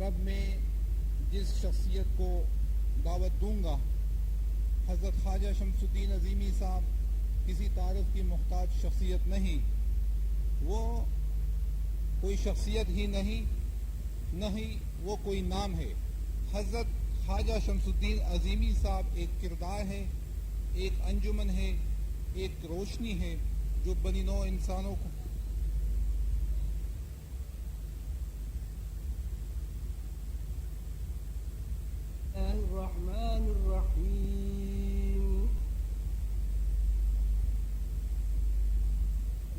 اب میں جس شخصیت کو دعوت دوں گا، حضرت خواجہ شمس الدین عظیمی صاحب کسی تعارف کی محتاج شخصیت نہیں، وہ کوئی شخصیت ہی نہیں وہ کوئی نام ہے۔ حضرت خواجہ شمس الدین عظیمی صاحب ایک کردار ہے، ایک انجمن ہے، ایک روشنی ہے جو بنی نوع انسانوں کو الرحمن الرحیم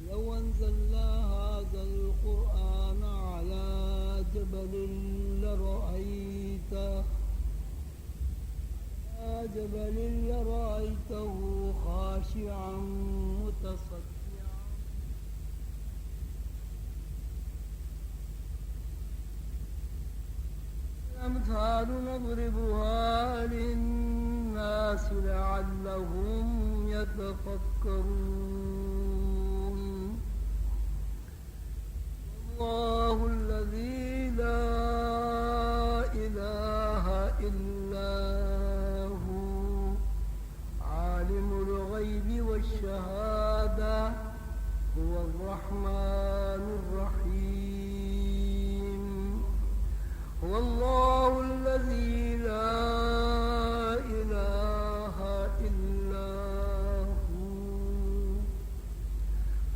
لو انزلنا هذا القرآن على جبل لرأيته خاشعا متصدعا الأمثال نضربها للناس لعلهم يتفكرون الله الذي لا إله إلا هو عالم الغيب والشهادة هو الرحمن الرحيم هو الله الذي لا إله إلا هو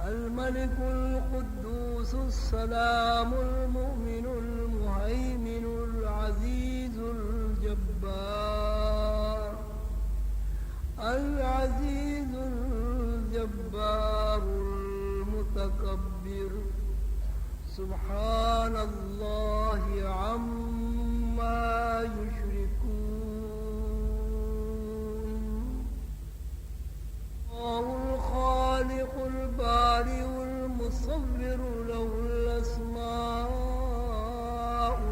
الملك القدوس السلام المؤمن المهيمن العزيز الجبار المتكبر سبحان الله عما يشركون الله الخالق البارئ المصور له الأسماء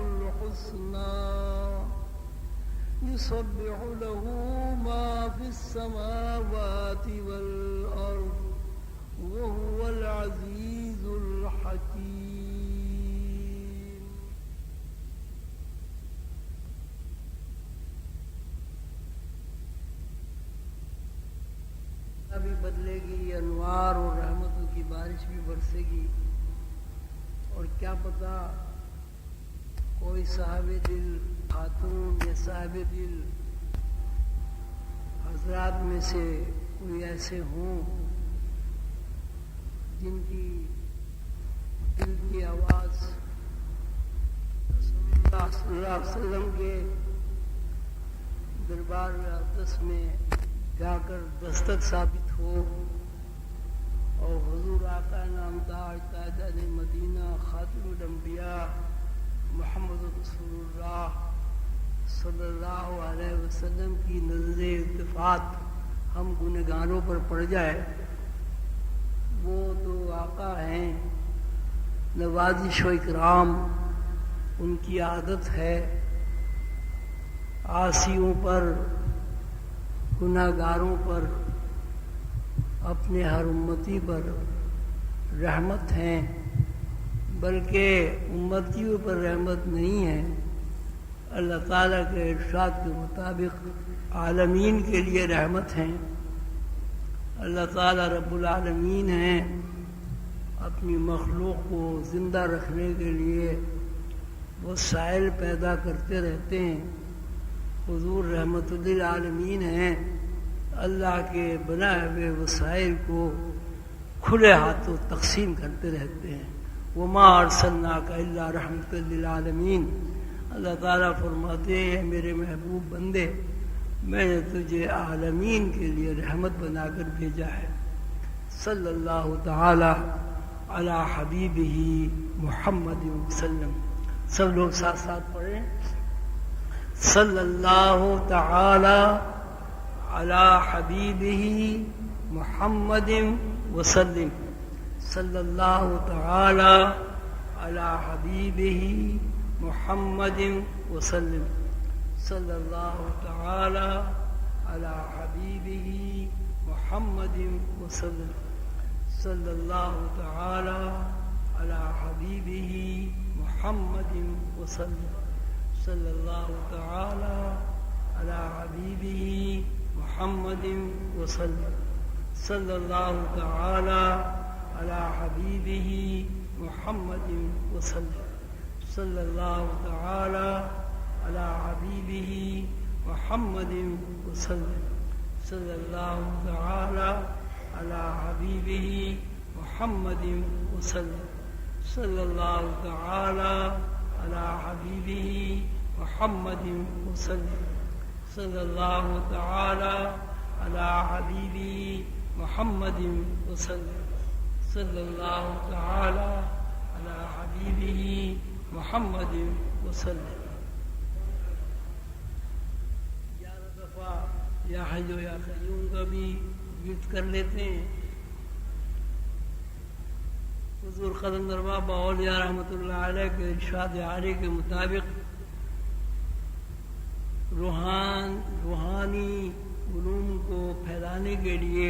الحسنى يسبح له ما في السماوات والأرض وهو العزيز الحكيم بھی بدلے گی، انوار اور رحمتوں کی بارش بھی برسے گی، اور کیا پتا کوئی صاحب دل خاتون یا صاحب دل حضرات میں سے کوئی ایسے ہوں جن کی دل کی آواز رسول اللہ صلی اللہ علیہ وسلم کے دربار اقدس میں جا کر دستک ثابت ہو، اور حضور آقا نامدار تاجدار مدینہ خاتم الانبیاء محمد رسول اللہ صلی اللہ علیہ وسلم کی نظر التفات ہم گنہگاروں پر پڑ جائے۔ وہ تو آقا ہیں، نوازش و اکرام ان کی عادت ہے، عاصیوں پر گنہگاروں پر اپنے ہر امتی پر رحمت ہیں، بلکہ امتیوں پر رحمت نہیں ہے، اللہ تعالیٰ کے ارشاد کے مطابق عالمین کے لیے رحمت ہیں۔ اللہ تعالیٰ رب العالمین ہیں، اپنی مخلوق کو زندہ رکھنے کے لیے وسائل پیدا کرتے رہتے ہیں۔ حضور رحمت للعالمین ہیں، اللہ کے بنائے ہوئے وسائل کو کھلے ہاتھوں تقسیم کرتے رہتے ہیں۔ وما ارسلناک الا رحمت للعالمین۔ اللہ تعالیٰ فرماتے ہیں میرے محبوب بندے، میں نے تجھے عالمین کے لیے رحمت بنا کر بھیجا ہے۔ صلی اللہ تعالی علی حبیبہ محمد وسلم۔ سب لوگ ساتھ ساتھ پڑھیں، صلی اللہ تعالی علی حبیبہ محمد وسلم۔ صلی اللہ تعالی علی حبیبہ محمد وسلم۔ صلی اللہ تعالی علی حبیبہ محمد وسلم۔ صلی اللہ تعالی علی حبیبہ محمد وسلم۔ صلی اللہ تعالی علی حبیبہ محمد وسلم صلی اللہ تعالی علی حبیبہ محمد وسلم صلی اللہ تعالی علی حبیبہ محمد وسلم صلی اللہ تعالی علی حبیبہ محمد وسلم صلی اللہ تعالی علی حبیبہ محمد وسلم صلی اللہ تعالی علی حبیبہ محمد وسلم صلی اللہ تعالی علی حبیبہ محمد وسلم. 11 دفعہ یا حی یا قیوم کا بھی ورد کر لیتے ہیں. حضور قلندر بابا اولیاء رحمۃ اللہ علیہ کے ارشاد عالی کے مطابق روحانی علوم کو پھیلانے کے لیے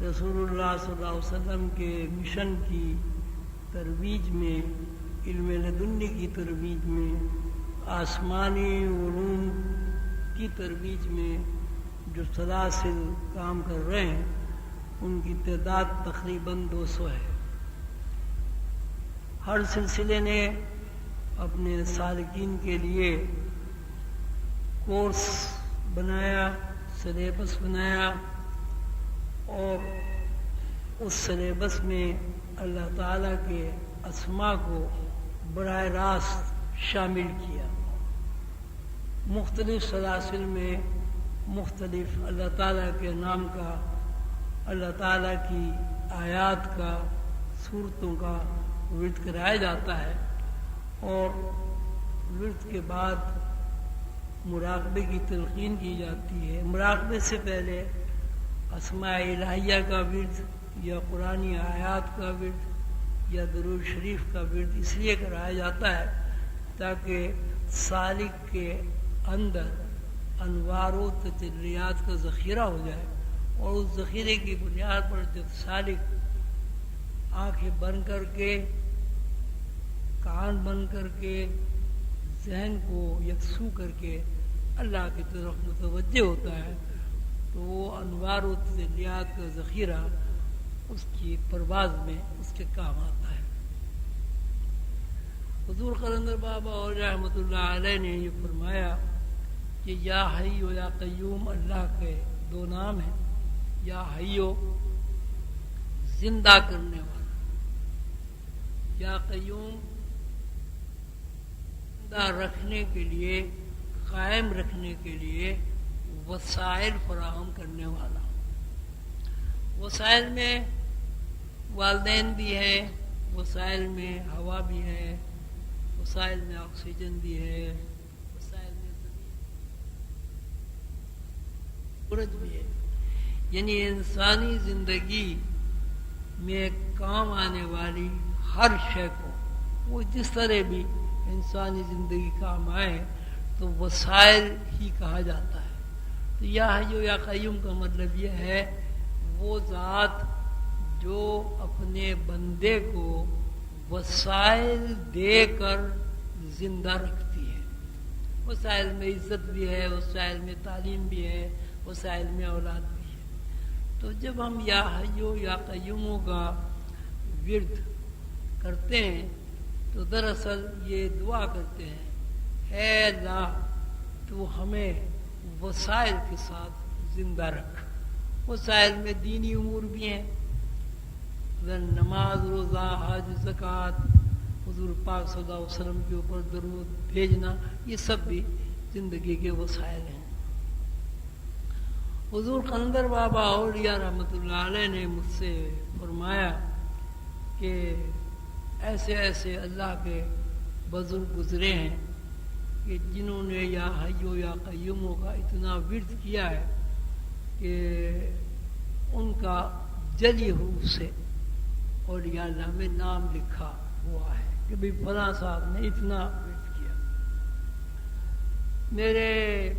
رسول اللہ صلی اللہ علیہ وسلم کے مشن کی ترویج میں، علم لدنی کی ترویج میں، آسمانی علوم کی ترویج میں جو سلاسل کام کر رہے ہیں ان کی تعداد تقریباً 200 ہے. ہر سلسلے نے اپنے سالکین کے لیے کورس بنایا، سلیبس بنایا، اور اس سلیبس میں اللہ تعالیٰ کے اسماء کو براہ راست شامل کیا. مختلف سلاسل میں مختلف اللہ تعالیٰ کے نام کا، اللہ تعالیٰ کی آیات کا، صورتوں کا ورد کرایا جاتا ہے، اور ورد کے بعد مراقبے کی تلقین کی جاتی ہے. مراقبے سے پہلے اسماء الہیہ کا ورد یا قرآنی آیات کا ورد یا درود شریف کا ورد اس لیے کرایا جاتا ہے تاکہ سالک کے اندر انوار و تجلیات کا ذخیرہ ہو جائے، اور اس ذخیرے کی بنیاد پر جب سالک آنکھیں بند کر کے، کان بند کر کے، ذہن کو یکسو کر کے اللہ کی طرف متوجہ ہوتا ہے تو وہ انوار و تجلیات کا ذخیرہ اس کی پرواز میں اس کے کام آتا ہے. حضور قلندر بابا اور رحمۃ اللہ علیہ نے یہ فرمایا کہ یا حی و یا قیوم اللہ کے 2 نام ہیں. یا حیو زندہ کرنے والا، یا قیوم زندہ رکھنے کے لیے، قائم رکھنے کے لیے وسائل فراہم کرنے والا. وسائل میں والدین بھی ہیں، وسائل میں ہوا بھی ہے، وسائل میں آکسیجن بھی ہے، وسائل میں سورج بھی ہے. یعنی انسانی زندگی میں کام آنے والی ہر شے کو، وہ جس طرح بھی انسانی زندگی کام آئے تو وسائل ہی کہا جاتا ہے. تو یا حی یا قیوم کا مطلب یہ ہے وہ ذات جو اپنے بندے کو وسائل دے کر زندہ رکھتی ہے. وسائل میں عزت بھی ہے، وسائل میں تعلیم بھی ہے، وسائل میں اولاد بھی ہے. تو جب ہم یا حی یا قیوم کا ورد کرتے ہیں تو دراصل یہ دعا کرتے ہیں، اے اللہ تو ہمیں وسائل کے ساتھ زندہ رکھ. وسائل میں دینی امور بھی ہیں، نماز، روزہ، حج، زکوٰۃ، حضور پاک صلی اللہ علیہ وسلم کے اوپر درود بھیجنا، یہ سب بھی زندگی کے وسائل ہیں. حضور قلندر بابا اولیاء رحمۃ اللہ علیہ نے مجھ سے فرمایا کہ ایسے ایسے اللہ کے بزرگ گزرے ہیں کہ جنہوں نے یا حیو یا قیوم کا اتنا ورد کیا ہے کہ ان کا جلی حروف سے اولیاء اللہ میں نام لکھا ہوا ہے کہ بھئی فلاں صاحب نے اتنا ورد کیا. میرے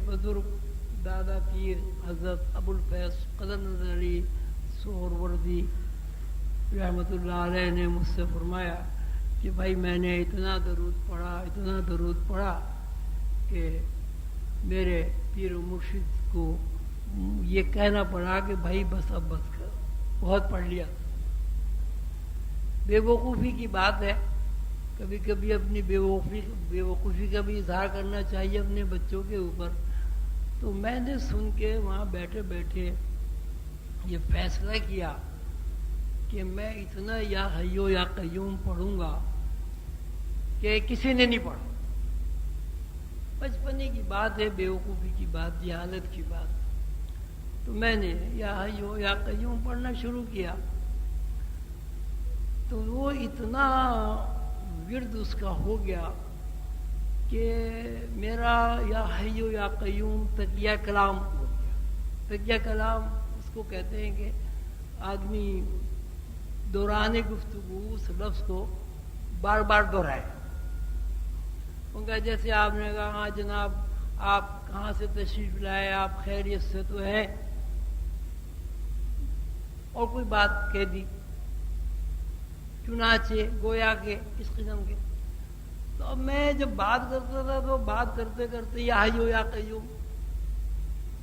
بزرگ دادا پیر حضرت ابوالفیض قلندر علی سہروردی رحمۃ اللہ علیہ نے مجھ سے فرمایا کہ بھائی میں نے اتنا درود پڑھا کہ میرے پیر و مرشد کو یہ کہنا پڑا کہ بھائی بس اب بس کر، بہت پڑھ لیا۔ بے وقوفی کی بات ہے، کبھی کبھی اپنی بے وقوفی کا بھی اظہار کرنا چاہیے اپنے بچوں کے اوپر۔ تو میں نے سن کے وہاں بیٹھے بیٹھے یہ فیصلہ کیا کہ میں اتنا یا حیو یا قیوم پڑھوں گا کہ کسی نے نہیں پڑھا۔ بچپنے کی بات ہے، بے وقوفی کی بات، جہالت کی بات۔ تو میں نے یا حیو یا قیوم پڑھنا شروع کیا، تو وہ اتنا ورد اس کا ہو گیا کہ میرا یا حیو یا قیوم تکیہ کلام ہو گیا۔ تکیہ کلام اس کو کہتے ہیں کہ آدمی دوران گفتگو اس لفظ کو بار بار دہرائے۔ ان کا جیسے آپ نے کہا ہاں جناب آپ کہاں سے تشریف لائے، آپ خیریت سے تو ہیں، اور کوئی بات کہہ دی، چنانچہ گویا کہ اس قسم کے۔ تو اب میں جب بات کرتا تھا تو بات کرتے کرتے یا حیو یا قیوم،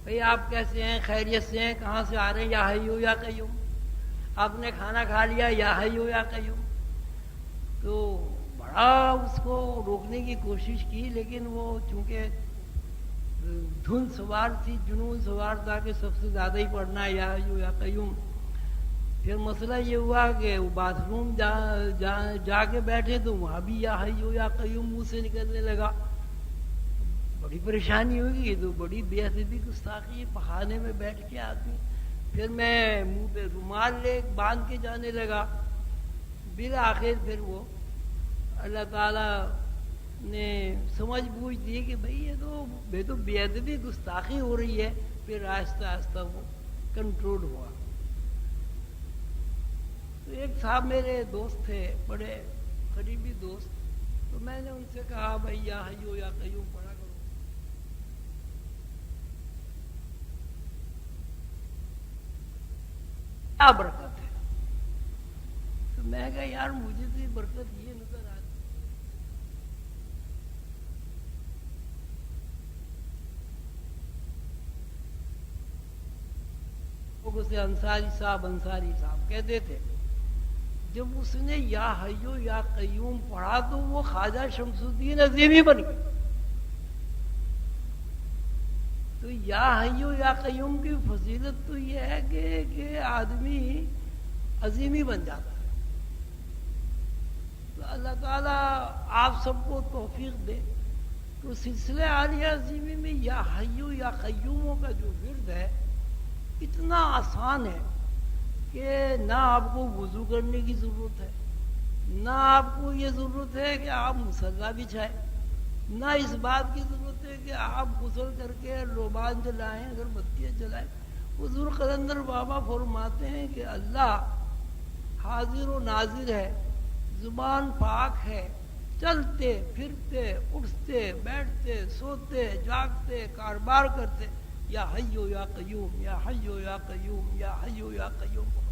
بھئی آپ کیسے ہیں، خیریت سے ہیں، کہاں سے آ رہے ہیں، یا حیو یا قیوم، آپ نے کھانا کھا لیا، یا حیو یا قیوم۔ تو بڑا اس کو روکنے کی کوشش کی، لیکن وہ چونکہ دھن سوار تھی، جنون سوار تھا کہ سب سے زیادہ ہی پڑھنا ہے یا حیو یا قیوم۔ پھر مسئلہ یہ ہوا کہ وہ باتھ روم جا کے بیٹھے تو وہاں بھی یا حیو یا قیوم منہ سے نکلنے لگا۔ بڑی پریشانی ہوگی، تو بڑی بے ادبی گستاخی پخانے میں بیٹھ کے آدمی۔ پھر میں منہ پہ رومال لے باندھ کے جانے لگا۔ بالآخر پھر وہ اللہ تعالیٰ نے سمجھ بوجھ دی کہ بھئی یہ تو بے ادبی گستاخی ہو رہی ہے۔ پھر آہستہ آہستہ وہ کنٹرول ہوا۔ تو ایک صاحب میرے دوست تھے، بڑے قریبی دوست، تو میں نے ان سے کہا بھائی یا حیو یا قیوم پڑھا کرو۔ کیا برکت ہے؟ تو میں کہا یار مجھے تو یہ برکت یہ نظر آتی۔ اسے انصاری صاحب کہتے تھے، جب اس نے یا حیو یا قیوم پڑھا تو وہ خواجہ شمس الدین عظیمی بن گئی۔ تو یا حیو یا قیوم کی فضیلت تو یہ ہے کہ آدمی عظیمی بن جاتا ہے۔ تو اللہ تعالیٰ آپ سب کو توفیق دے۔ تو سلسلہ عالیہ عظیمی میں یا حیو یا قیوموں کا جو ورد ہے اتنا آسان ہے کہ نہ آپ کو وضو کرنے کی ضرورت ہے، نہ آپ کو یہ ضرورت ہے کہ آپ مصلی بچھائیں، نہ اس بات کی ضرورت ہے کہ آپ غسل کر کے روبان جلائیں، اگر بتیاں جلائیں۔ حضور قلندر بابا فرماتے ہیں کہ اللہ حاضر و ناظر ہے، زبان پاک ہے، چلتے پھرتے اٹھتے بیٹھتے سوتے جاگتے کاروبار کرتے یا حیو یا قیوم یا حیو یا قیوم یا حیو یا قیوم پڑھو۔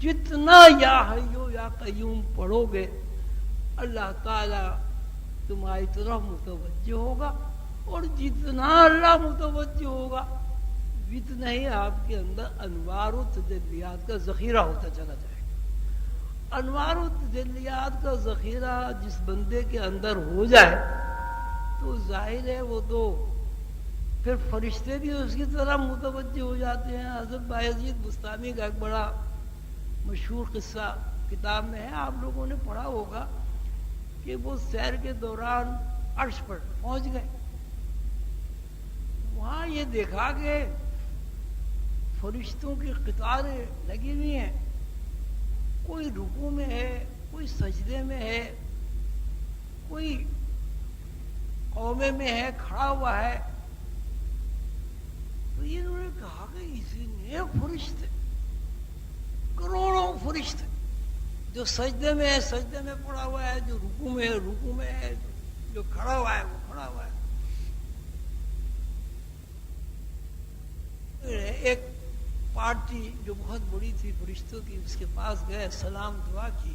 جتنا یا حیو یا قیوم پڑھو گے اللہ تعالیٰ تمہاری طرف متوجہ ہوگا، اور جتنا اللہ متوجہ ہوگا اتنا ہی آپ کے اندر انوار و تجلیات کا ذخیرہ ہوتا چلا جائے گا۔ انوار و تجلیات کا ذخیرہ جس بندے کے اندر ہو جائے تو ظاہر ہے وہ تو پھر فرشتے بھی اس کی طرح متوجہ ہو جاتے ہیں۔ حضرت بایزید بستامی کا ایک بڑا مشہور قصہ کتاب میں ہے، آپ لوگوں نے پڑھا ہوگا کہ وہ سیر کے دوران عرش پر پہنچ گئے۔ وہاں یہ دیکھا کہ فرشتوں کی قطاریں لگی ہوئی ہیں، کوئی رکوع میں ہے، کوئی سجدے میں ہے، کوئی قومے میں ہے، کھڑا ہوا ہے۔ تو انہوں نے کہا کہ اسی نے فرشتے، کروڑوں فرشتے، جو سجدے میں ہے سجدے میں پڑا ہوا ہے، جو رکوع میں ہے رکوع میں ہے، جو کھڑا ہوا ہے وہ کھڑا ہوا ہے۔ ایک پارٹی جو بہت بڑی تھی فرشتوں کی، اس کے پاس گئے، سلام دعا کی۔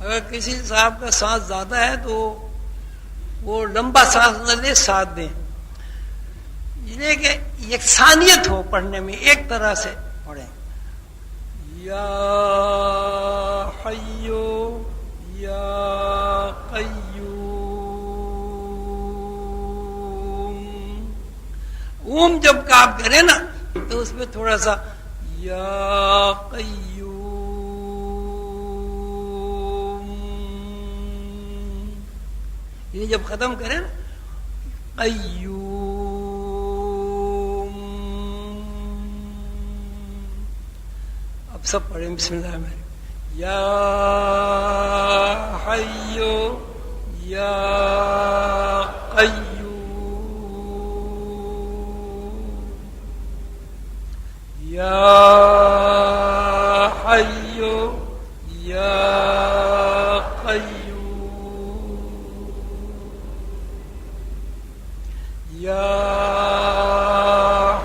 اگر کسی صاحب کا سانس زیادہ ہے تو وہ لمبا سانس نہ لے، ساتھ دیں، یہ کہ یکسانیت ہو پڑھنے میں، ایک طرح سے پڑھیں. یا حیو یا قیوم. اوم جب کاف کرے نا تو اس میں تھوڑا سا یا قیوم، یہ جب ختم کرے نا قیوم. اب سب پڑھیں بسم اللہ الرحمن الرحیم. یا حیو یا قیوم یا حیو یا قیوم یا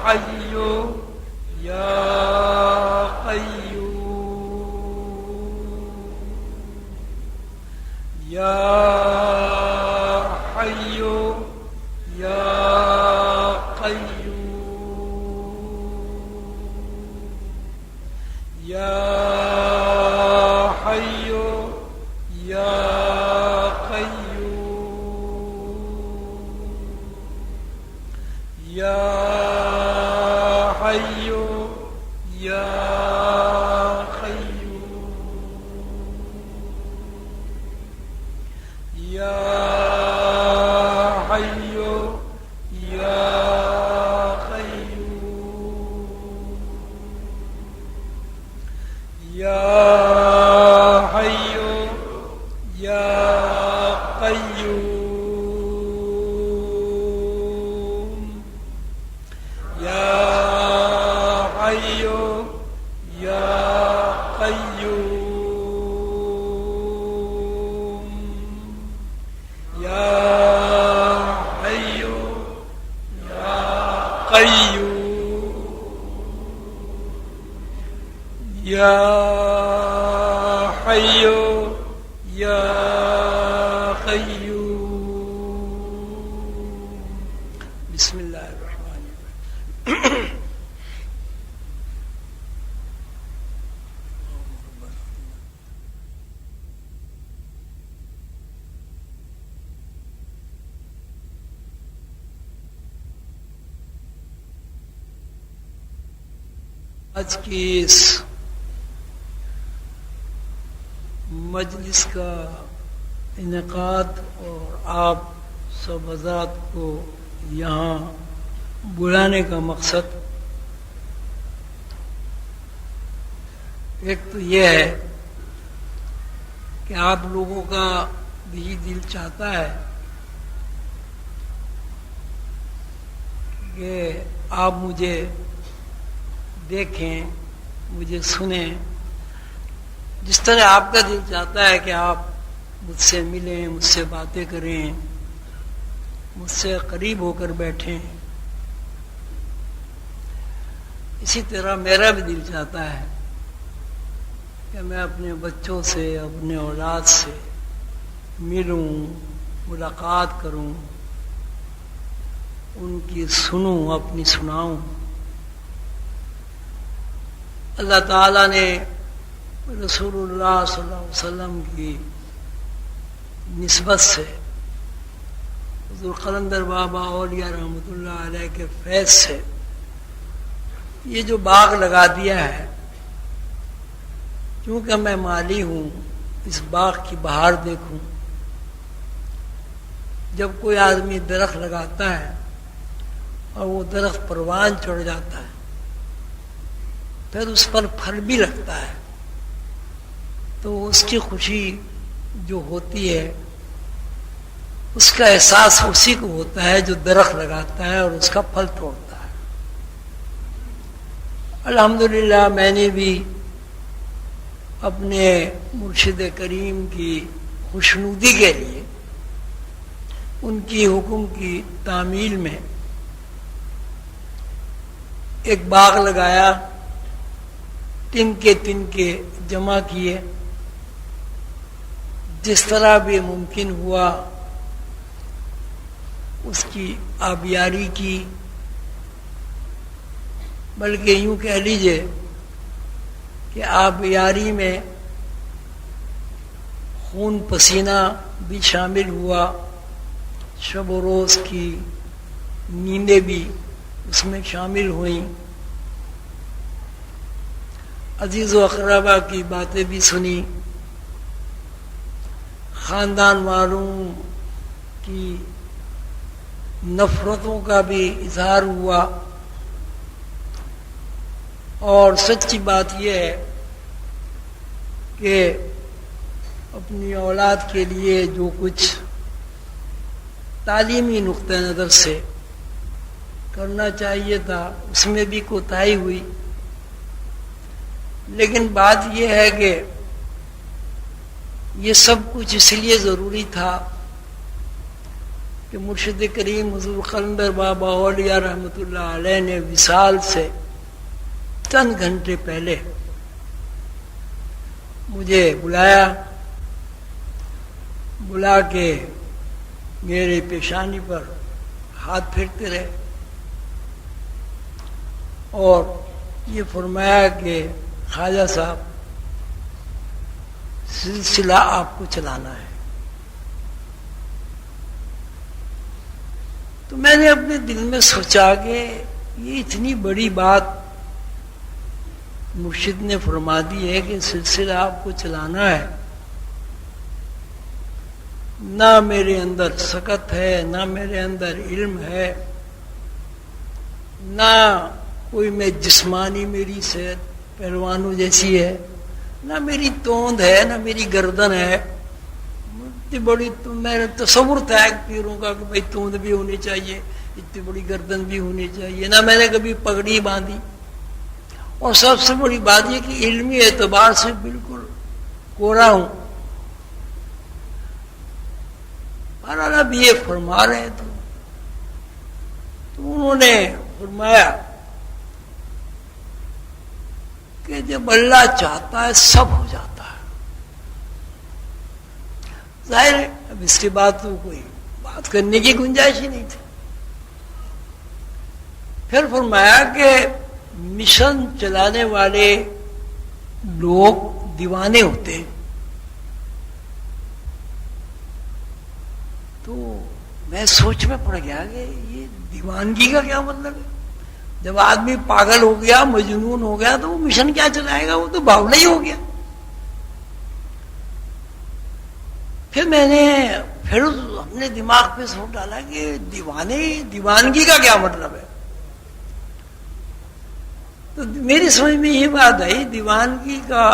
حیو یا قیوم یا حیو یا قیوم یا حیو یا قیوم یا حیو یا قیوم یا حیو یا یا حیو یا قیوم یا حیو یا قیوم یا حیو یا قیوم یا حیو یا قیوم. بسم اللہ الرحمن الرحیم. آج کی اس مجلس کا انعقاد اور آپ سب حضرات کو یہاں بلانے کا مقصد ایک تو یہ ہے کہ آپ لوگوں کا بھی دل چاہتا ہے کہ آپ مجھے دیکھیں، مجھے سنیں، جس طرح آپ کا دل چاہتا ہے کہ آپ مجھ سے ملیں، مجھ سے باتیں کریں، مجھ سے قریب ہو کر بیٹھیں. اسی طرح میرا بھی دل چاہتا ہے کہ میں اپنے بچوں سے، اپنے اولاد سے ملوں، ملاقات کروں، ان کی سنوں، اپنی سناؤں. اللہ تعالیٰ نے رسول اللہ صلی اللہ علیہ وسلم کی نسبت سے، حضور قلندر بابا اولیاء رحمۃ اللہ علیہ کے فیض سے یہ جو باغ لگا دیا ہے، کیونکہ میں مالی ہوں، اس باغ کی بہار دیکھوں. جب کوئی آدمی درخت لگاتا ہے اور وہ درخت پروان چڑھ جاتا ہے، پھر اس پر پھل بھی لگتا ہے، تو اس کی خوشی جو ہوتی ہے اس کا احساس اسی کو ہوتا ہے جو درخت لگاتا ہے اور اس کا پھل توڑتا ہے. الحمدللہ میں نے بھی اپنے مرشد کریم کی خوشنودی کے لیے ان کی حکم کی تعمیل میں ایک باغ لگایا، تن کے جمع کیے جس طرح بھی ممکن ہوا اس کی آبیاری کی، بلکہ یوں کہہ لیجئے کہ آبیاری میں خون پسینہ بھی شامل ہوا، شب و روز کی نیندیں بھی اس میں شامل ہوئیں، عزیز و اقربا کی باتیں بھی سنی، خاندان والوں کی نفرتوں کا بھی اظہار ہوا، اور سچی بات یہ ہے کہ اپنی اولاد کے لیے جو کچھ تعلیمی نقطہ نظر سے کرنا چاہیے تھا اس میں بھی کوتاہی ہوئی، لیکن بات یہ ہے کہ یہ سب کچھ اس لیے ضروری تھا کہ مرشد کریم حضور قلندر بابا اولیاء رحمۃ اللہ علیہ نے وصال سے چند گھنٹے پہلے مجھے بلا کے میرے پیشانی پر ہاتھ پھیرتے رہے اور یہ فرمایا کہ خواجہ صاحب سلسلہ آپ کو چلانا ہے۔ تو میں نے اپنے دل میں سوچا کہ یہ اتنی بڑی بات مرشد نے فرما دی ہے کہ سلسلہ آپ کو چلانا ہے، نہ میرے اندر سکت ہے، نہ میرے اندر علم ہے، نہ کوئی میں جسمانی میری صحت پہلوانوں جیسی ہے، نہ میری توند ہے، نہ میری گردن ہے، اتنی بڑی میرا تصور تھا پیروں کا کہ بھائی توند بھی ہونی چاہیے، اتنی بڑی گردن بھی ہونی چاہیے، نہ میں نے کبھی پگڑی باندھی، اور سب سے بڑی بات یہ کہ علمی اعتبار سے بالکل کوڑا ہوں۔ بہرحال اب یہ فرما رہے تو انہوں نے فرمایا کہ جب اللہ چاہتا ہے سب ہو جاتا ہے۔ ظاہر ہے اب اس کے بعد تو کوئی بات کرنے کی گنجائش ہی نہیں تھی۔ پھر فرمایا کہ مشن چلانے والے لوگ دیوانے ہوتے ہیں، تو میں سوچ میں پڑ گیا کہ یہ دیوانگی کا کیا مطلب ہے؟ جب آدمی پاگل ہو گیا، مجنون ہو گیا، تو وہ مشن کیا چلائے گا؟ وہ تو باولا ہی ہو گیا۔ پھر ہم نے دماغ پہ سوچ ڈالا کہ دیوانگی کا کیا مطلب ہے؟ تو میری سمجھ میں یہ بات آئی، دیوانگی کا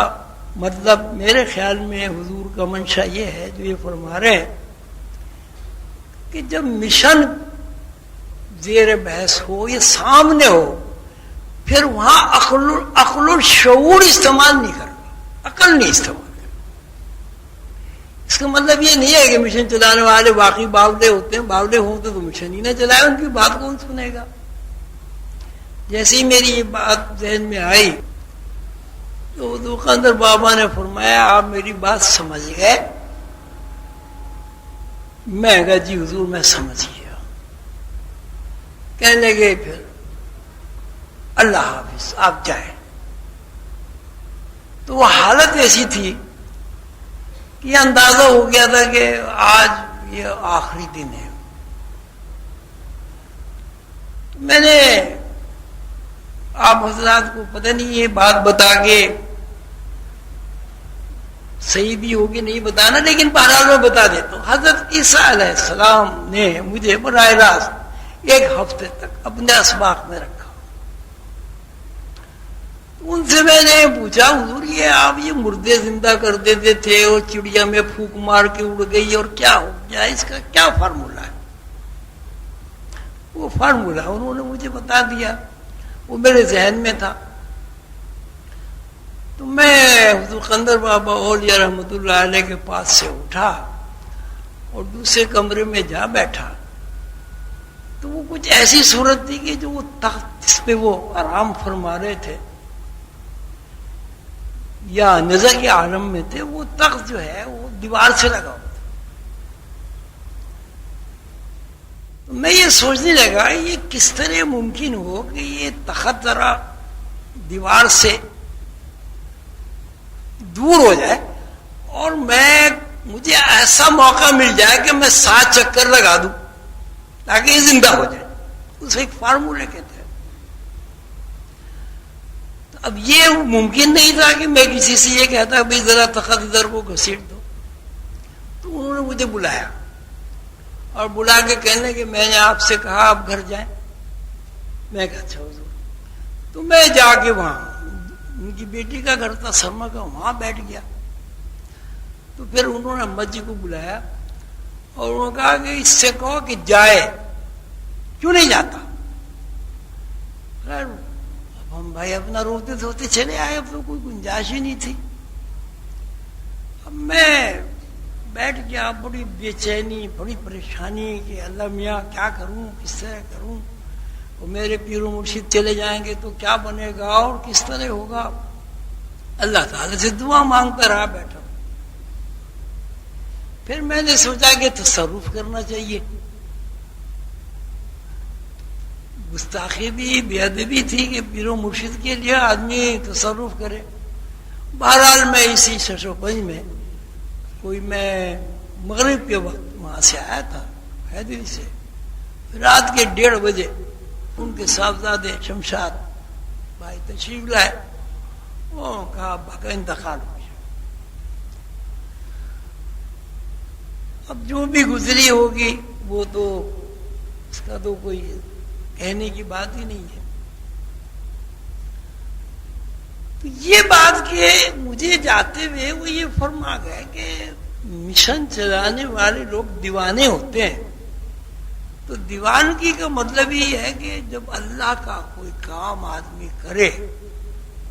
مطلب میرے خیال میں حضور کا منشا یہ ہے جو یہ فرما رہے ہیں کہ جب مشن زیر بحث ہو، یہ سامنے ہو، پھر وہاں عقل الشعور استعمال نہیں کرنا، عقل نہیں استعمال کرنا۔ اس کا مطلب یہ نہیں ہے کہ مشن چلانے والے واقعی باولے ہوتے ہیں، باولے ہوں تو مشن ہی نہ چلائے، ان کی بات کون سنے گا؟ جیسے ہی میری یہ بات ذہن میں آئی تو حضور قلندر بابا نے فرمایا آپ میری بات سمجھ گئے؟ میں کہا جی حضور میں سمجھ گیا۔ کہنے لگے پھر اللہ حافظ آپ جائیں۔ تو وہ حالت ایسی تھی کہ یہ اندازہ ہو گیا تھا کہ آج یہ آخری دن ہے۔ میں نے آپ حضرات کو پتہ نہیں یہ بات بتا کے صحیح بھی ہوگی نہیں بتانا، لیکن بہرحال میں بتا دیتا ہوں۔ حضرت عیسیٰ علیہ السلام نے مجھے براہ راست 1 ہفتے تک اپنے اسباق میں رکھا۔ ان سے میں نے پوچھا حضور یہ آپ یہ مردے زندہ کر دیتے تھے اور چڑیا میں پھونک مار کے اڑ گئی، اور کیا ہو گیا، اس کا کیا فارمولہ ہے؟ وہ فارمولہ انہوں نے مجھے بتا دیا، وہ میرے ذہن میں تھا۔ تو میں حضور قلندر بابا اولیاء رحمۃ اللہ علیہ کے پاس سے اٹھا اور دوسرے کمرے میں جا بیٹھا، تو وہ کچھ ایسی صورت تھی کہ جو وہ تخت جس پہ وہ آرام فرما رہے تھے یا نظر کے عالم میں تھے، وہ تخت جو ہے وہ دیوار سے لگا ہوا تھا. تو میں یہ سوچنے لگا یہ کس طرح ممکن ہو کہ یہ تخت ذرا دیوار سے دور ہو جائے اور مجھے ایسا موقع مل جائے کہ میں 7 چکر لگا دوں تاکہ یہ زندہ ہو جائے. اسے ایک فارمولہ کہتے ہیں. تو اب یہ ممکن نہیں تھا کہ میں کسی سے یہ کہتا بھائی ذرا تخت ادھر کو گھسیٹ دو. تو انہوں نے مجھے بلایا اور بلا کے کہنے کہ میں نے آپ سے کہا آپ گھر جائیں. میں کہا اچھا حضور. تو میں جا کے وہاں ان کی بیٹی کا گھر تھا سرما کا، وہاں بیٹھ گیا. تو پھر انہوں نے امت جی کو بلایا اور انہوں نے کہا کہ اس سے کہو کہ جائے. کیوں نہیں جاتا؟ خیر اب ہم بھائی اپنا روتے دھوتے چلے آئے، اب تو کوئی گنجائش ہی نہیں تھی. اب میں بیٹھ گیا، بڑی بے چینی، بڑی پریشانی کہ اللہ میاں کیا کروں، کس طرح کروں. اور میرے پیر و مرشد چلے جائیں گے تو کیا بنے گا اور کس طرح ہوگا. اللہ تعالیٰ سے دعا مانگتا رہا بیٹھا. پھر میں نے سوچا کہ تصرف کرنا چاہیے. گستاخی بھی بے ادبی تھی کہ پیر و مرشد کے لیے آدمی تصرف کرے. بہرحال میں اسی 605 میں کوئی میں مغرب کے وقت وہاں سے آیا تھا حیدری سے. رات کے 1:30 بجے ان کے صاحبزادے شمشاد بھائی تشریف لائے. وہ کہا ابا کا انتقال ہو گیا. اب جو بھی گزری ہوگی وہ تو اس کا تو کوئی کہنے کی بات ہی نہیں ہے. تو یہ بات کہ مجھے جاتے ہوئے وہ یہ فرما گئے کہ مشن چلانے والے لوگ دیوانے ہوتے ہیں. تو دیوانگی کا مطلب یہ ہے کہ جب اللہ کا کوئی کام آدمی کرے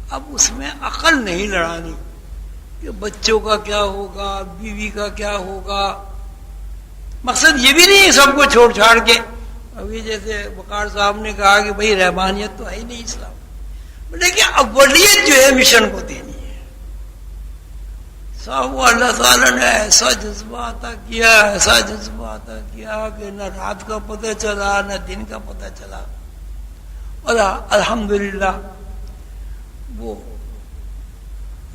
اب اس میں عقل نہیں لڑانی کہ بچوں کا کیا ہوگا، بیوی کا کیا ہوگا. مقصد یہ بھی نہیں سب کو چھوڑ چھاڑ کے. ابھی جیسے وقار صاحب نے کہا کہ بھائی رحمانیت تو ہے ہی نہیں اسلام، لیکن اولیت جو ہے مشن کو دینی ہے. صاحب اللہ تعالیٰ نے ایسا جذبہ عطا کیا، ایسا جذبہ عطا کیا کہ نہ رات کا پتہ چلا نہ دن کا پتہ چلا. اور الحمدللہ وہ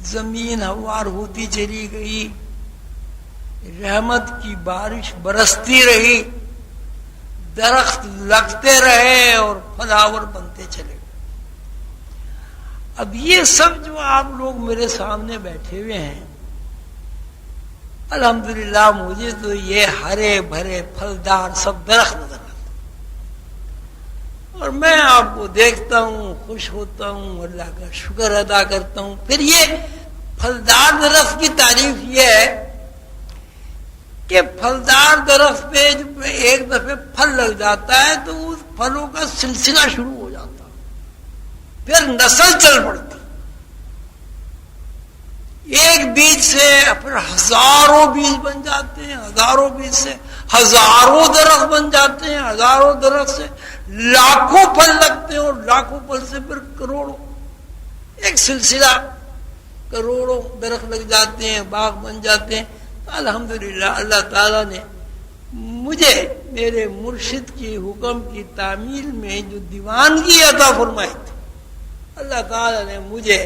زمین ہموار ہوتی چلی گئی، رحمت کی بارش برستی رہی، درخت لگتے رہے اور پھلاور بنتے چلے گئے. اب یہ سب جو آپ لوگ میرے سامنے بیٹھے ہوئے ہیں الحمدللہ مجھے تو یہ ہرے بھرے پھلدار سب درخت نظر آتے اور میں آپ کو دیکھتا ہوں، خوش ہوتا ہوں، اللہ کا شکر ادا کرتا ہوں. پھر یہ پھلدار درخت کی تعریف یہ ہے کہ پھلدار درخت پہ جب ایک دفعہ پھل لگ جاتا ہے تو اس پھلوں کا سلسلہ شروع ہو جاتا، پھر نسل چل پڑتی. ایک بیج سے پھر ہزاروں بیج بن جاتے ہیں، ہزاروں بیج سے ہزاروں درخت بن جاتے ہیں، ہزاروں درخت سے لاکھوں پھل لگتے ہیں اور لاکھوں پھل سے پھر کروڑوں. ایک سلسلہ، کروڑوں درخت لگ جاتے ہیں، باغ بن جاتے ہیں. الحمدللہ اللہ تعالیٰ نے مجھے میرے مرشد کی حکم کی تعمیل میں جو دیوانگی عطا فرمائی تھی اللہ تعالیٰ نے مجھے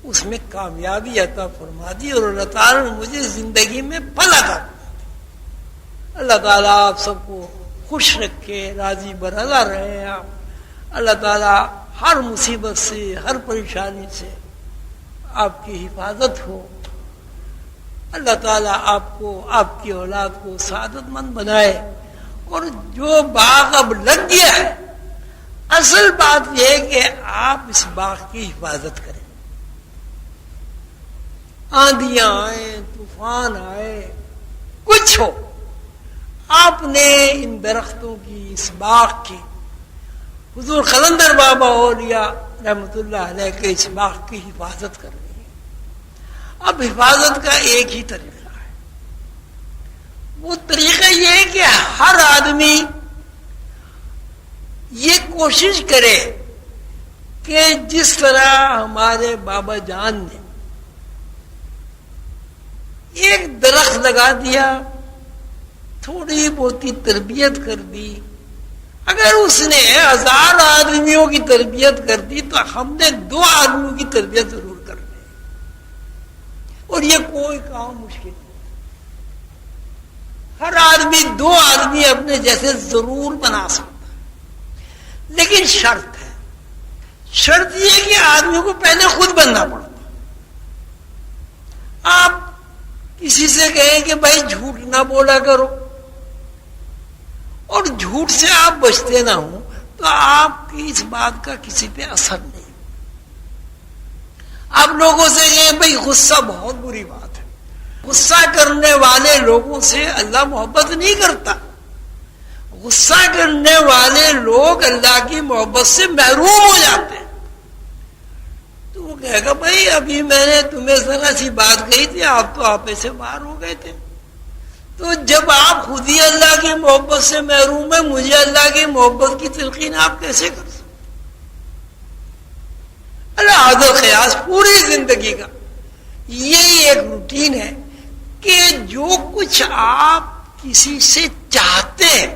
اس میں کامیابی عطا فرما دی اور اللہ تعالیٰ نے مجھے زندگی میں پھل عطا فرما دی. اللہ تعالیٰ آپ سب کو خوش رکھے، راضی برضا رہے. آپ اللہ تعالیٰ ہر مصیبت سے، ہر پریشانی سے آپ کی حفاظت ہو. اللہ تعالیٰ آپ کو، آپ کی اولاد کو سعادت مند بنائے. اور جو باغ اب لگ گیا ہے اصل بات یہ ہے کہ آپ اس باغ کی حفاظت کریں. آندھیاں آئیں، طوفان آئے، کچھ ہو، آپ نے ان درختوں کی، اس باغ کی، حضور قلندر بابا اولیاء رحمت اللہ علیہ کے اس باغ کی حفاظت کرنی ہے. اب حفاظت کا ایک ہی طریقہ ہے، وہ طریقہ یہ ہے کہ ہر آدمی یہ کوشش کرے کہ جس طرح ہمارے بابا جان نے ایک درخت لگا دیا، تھوڑی بہت تربیت کر دی، اگر اس نے 1000 آدمیوں کی تربیت کر دی تو ہم نے 2 آدمیوں کی تربیت ضرور کرنی ہے، اور یہ کوئی کام مشکل نہیں، ہر آدمی 2 آدمی اپنے جیسے ضرور بنا سکتا ہے، لیکن شرط ہے، شرط یہ کہ آدمی کو پہلے خود بننا پڑتا۔ آپ کسی سے کہیں کہ بھائی جھوٹ نہ بولا کرو، اور جھوٹ سے آپ بچتے نہ ہوں، تو آپ کی اس بات کا کسی پہ اثر نہیں۔ آپ لوگوں سے کہیں بھائی غصہ بہت بری بات ہے، غصہ کرنے والے لوگوں سے اللہ محبت نہیں کرتا، غصہ کرنے والے لوگ اللہ کی محبت سے محروم ہو جاتے ہیں۔ تو وہ کہے گا بھائی ابھی میں نے تمہیں ذرا سی بات کہی تھی، آپ تو آپے سے باہر ہو گئے تھے، تو جب آپ خود ہی اللہ کی محبت سے محروم ہیں، مجھے اللہ کی محبت کی تلقین آپ کیسے کر سکتے؟ اللہ قیاس پوری زندگی کا یہی ایک روٹین ہے کہ جو کچھ آپ کسی سے چاہتے ہیں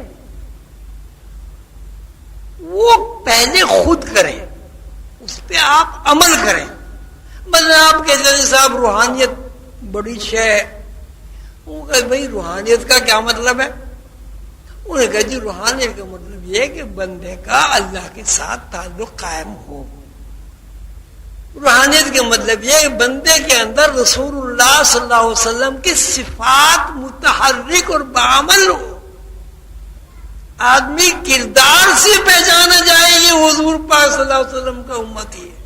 وہ پہلے خود کریں، اس پہ آپ عمل کریں۔ مطلب آپ کہتے ہیں صاحب روحانیت بڑی شے ہے، وہ کہ بھائی روحانیت کا کیا مطلب ہے؟ انہوں نے کہا جی روحانیت کا مطلب یہ ہے کہ بندے کا اللہ کے ساتھ تعلق قائم ہو۔ روحانیت کا مطلب یہ ہے کہ بندے کے اندر رسول اللہ صلی اللہ علیہ وسلم کی صفات متحرک اور بعمل ہو، آدمی کردار سے پہچانا جائے یہ حضور پاک صلی اللہ علیہ وسلم کا امتی ہے۔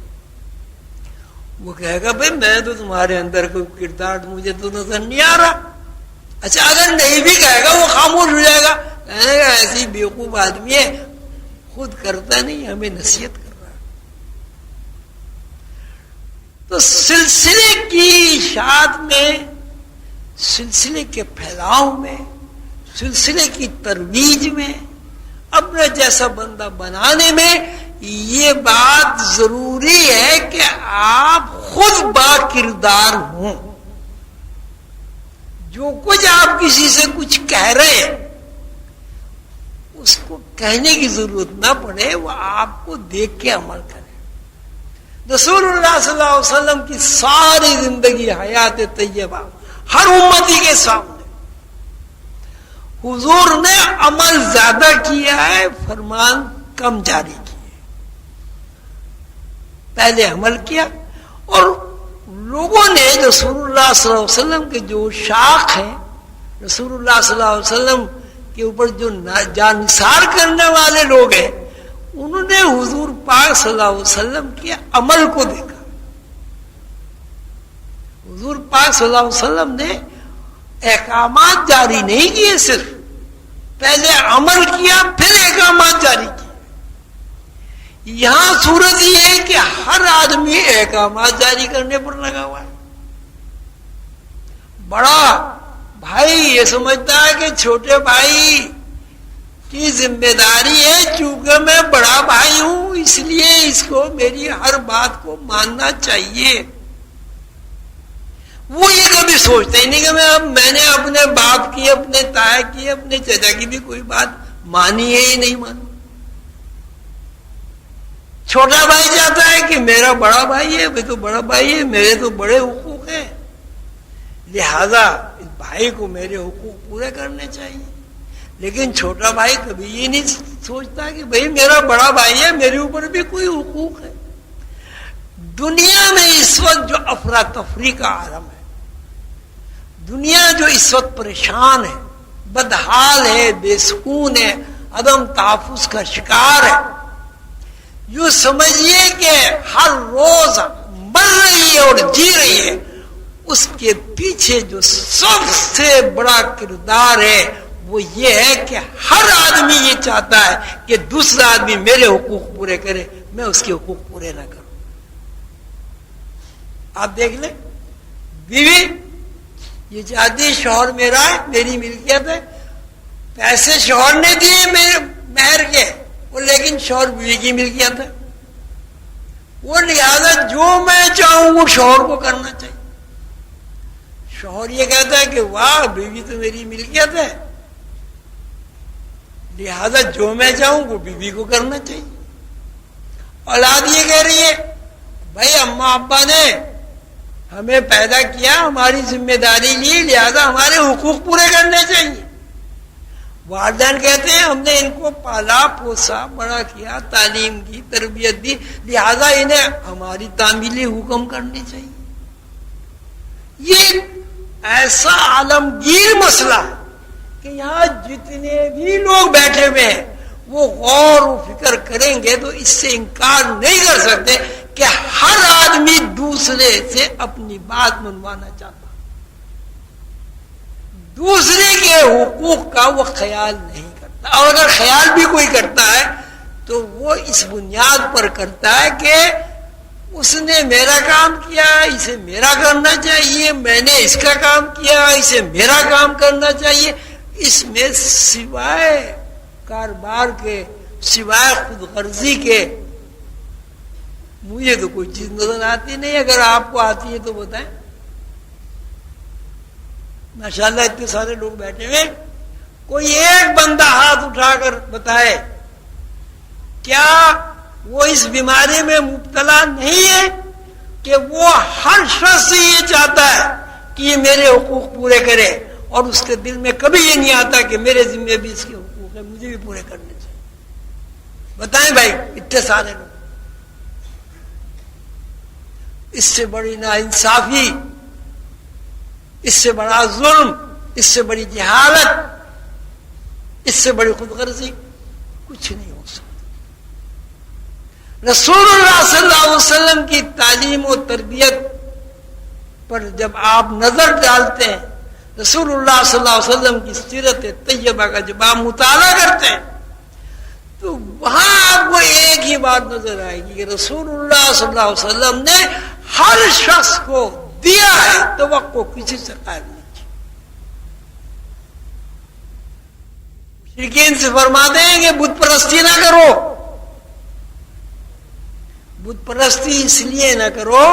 وہ کہے گا بھائی میں تو تمہارے اندر کوئی کردار مجھے تو نظر نہیں آ رہا۔ اچھا اگر نہیں بھی کہے گا وہ خاموش ہو جائے گا، کہے گا ایسی بیوقوف آدمی ہے، خود کرتا نہیں ہمیں نصیحت کر رہا ہے۔ تو سلسلے کی اشاعت میں، سلسلے کے پھیلاؤ میں، سلسلے کی ترویج میں، اپنا جیسا بندہ بنانے میں یہ بات ضروری ہے کہ آپ خود با کردار ہوں۔ جو کچھ آپ کسی سے کچھ کہہ رہے ہیں اس کو کہنے کی ضرورت نہ پڑے، وہ آپ کو دیکھ کے عمل کرے۔ رسول اللہ صلی اللہ علیہ وسلم کی ساری زندگی حیات طیبہ ہر امتی کے سامنے حضور نے عمل زیادہ کیا ہے، فرمان کم جاری کیے۔ پہلے عمل کیا، اور لوگوں نے رسول اللہ صلی اللہ علیہ وسلم کے جو شاخ ہیں، رسول اللہ صلی اللہ علیہ وسلم کے اوپر جو جانثار کرنے والے لوگ ہیں، انہوں نے حضور پاک صلی اللہ علیہ وسلم کے عمل کو دیکھا۔ حضور پاک صلی اللہ علیہ وسلم نے احکامات جاری نہیں کیے، صرف پہلے عمل کیا پھر احکامات جاری کیے۔ یہاں صورت یہ ہے کہ ہر آدمی احکامات جاری کرنے پر لگا ہوا ہے۔ بڑا بھائی یہ سمجھتا ہے کہ چھوٹے بھائی کی ذمہ داری ہے، چونکہ میں بڑا بھائی ہوں اس لیے اس کو میری ہر بات کو ماننا چاہیے۔ وہ یہ کبھی سوچتا ہی نہیں کہ میں نے اپنے باپ کی، اپنے تایا کی، اپنے چچا کی بھی کوئی بات مانی ہے یا نہیں مانی۔ چھوٹا بھائی چاہتا ہے کہ میرا بڑا بھائی ہے، وہ تو بڑا بھائی ہے، میرے تو بڑے حقوق ہیں، لہذا اس بھائی کو میرے حقوق پورے کرنے چاہیے۔ لیکن چھوٹا بھائی کبھی یہ نہیں سوچتا کہ بھائی میرا بڑا بھائی ہے، میرے اوپر بھی کوئی حقوق ہے۔ دنیا میں اس وقت جو افراتفری کا عالم ہے، دنیا جو اس وقت پریشان ہے، بدحال ہے، بے سکون ہے، عدم تحفظ کا شکار ہے، یوں سمجھیے کہ ہر روز مر رہی ہے اور جی رہی ہے، اس کے پیچھے جو سب سے بڑا کردار ہے وہ یہ ہے کہ ہر آدمی یہ چاہتا ہے کہ دوسرا آدمی میرے حقوق پورے کرے، میں اس کے حقوق پورے نہ کروں۔ آپ دیکھ لیں، بیوی یہ چاہتی ہے شوہر میرا ہے، میری ملکیت ہے، پیسے شوہر نے دیے میرے مہر کے، وہ لیکن شوہر بیوی کی ملکیت ہے، وہ لہذا جو میں چاہوں وہ شوہر کو کرنا چاہیے۔ شوہر یہ کہتا ہے کہ واہ بیوی تو میری ملکیت ہے، لہذا جو میں چاہوں وہ بیوی کو کرنا چاہیے. اولاد یہ کہہ رہی ہے بھائی اماں ابا نے ہمیں پیدا کیا، ہماری ذمہ داری لی، لہذا ہمارے حقوق پورے کرنے چاہیے. والدین کہتے ہیں ہم نے ان کو پالا پوسا بڑا کیا، تعلیم کی، تربیت دی، لہذا انہیں ہماری تعمیلی حکم کرنے چاہیے. یہ ایسا عالمگیر مسئلہ ہے کہ یہاں جتنے بھی لوگ بیٹھے ہوئے ہیں وہ غور و فکر کریں گے تو اس سے انکار نہیں کر سکتے کہ ہر آدمی دوسرے سے اپنی بات منوانا چاہتا، دوسرے کے حقوق کا وہ خیال نہیں کرتا، اور اگر خیال بھی کوئی کرتا ہے تو وہ اس بنیاد پر کرتا ہے کہ اس نے میرا کام کیا، اسے میرا کرنا چاہیے، میں نے اس کا کام کیا، اسے میرا کام کرنا چاہیے. اس میں سوائے کاروبار کے، سوائے خود غرضی کے مجھے تو کوئی چیز نظر آتی نہیں. اگر آپ کو آتی ہے تو بتائیں. ماشاءاللہ اتنے سارے لوگ بیٹھے ہوئے، کوئی ایک بندہ ہاتھ اٹھا کر بتائے کیا وہ اس بیماری میں مبتلا نہیں ہے کہ وہ ہر شخص سے یہ چاہتا ہے کہ یہ میرے حقوق پورے کرے، اور اس کے دل میں کبھی یہ نہیں آتا کہ میرے ذمہ بھی اس کے حقوق ہیں، مجھے بھی پورے کرنے چاہیے. بتائیں بھائی اتنے سارے لوگ. اس سے بڑی ناانصافی، اس سے بڑا ظلم، اس سے بڑی جہالت، اس سے بڑی خود غرضی کچھ نہیں ہو سکتا. رسول اللہ صلی اللہ علیہ وسلم کی تعلیم و تربیت پر جب آپ نظر ڈالتے ہیں، رسول اللہ صلی اللہ علیہ وسلم کی سیرت طیبہ کا جب آپ مطالعہ کرتے ہیں تو وہاں آپ کو ایک ہی بات نظر آئے گی کہ رسول اللہ صلی اللہ علیہ وسلم نے ہر شخص کو دیا ہے، توقع کسی سے قائم نہیں کی. مشرکین سے فرماتے ہیں کہ بت پرستی نہ کرو. بت پرستی اس لیے نہ کرو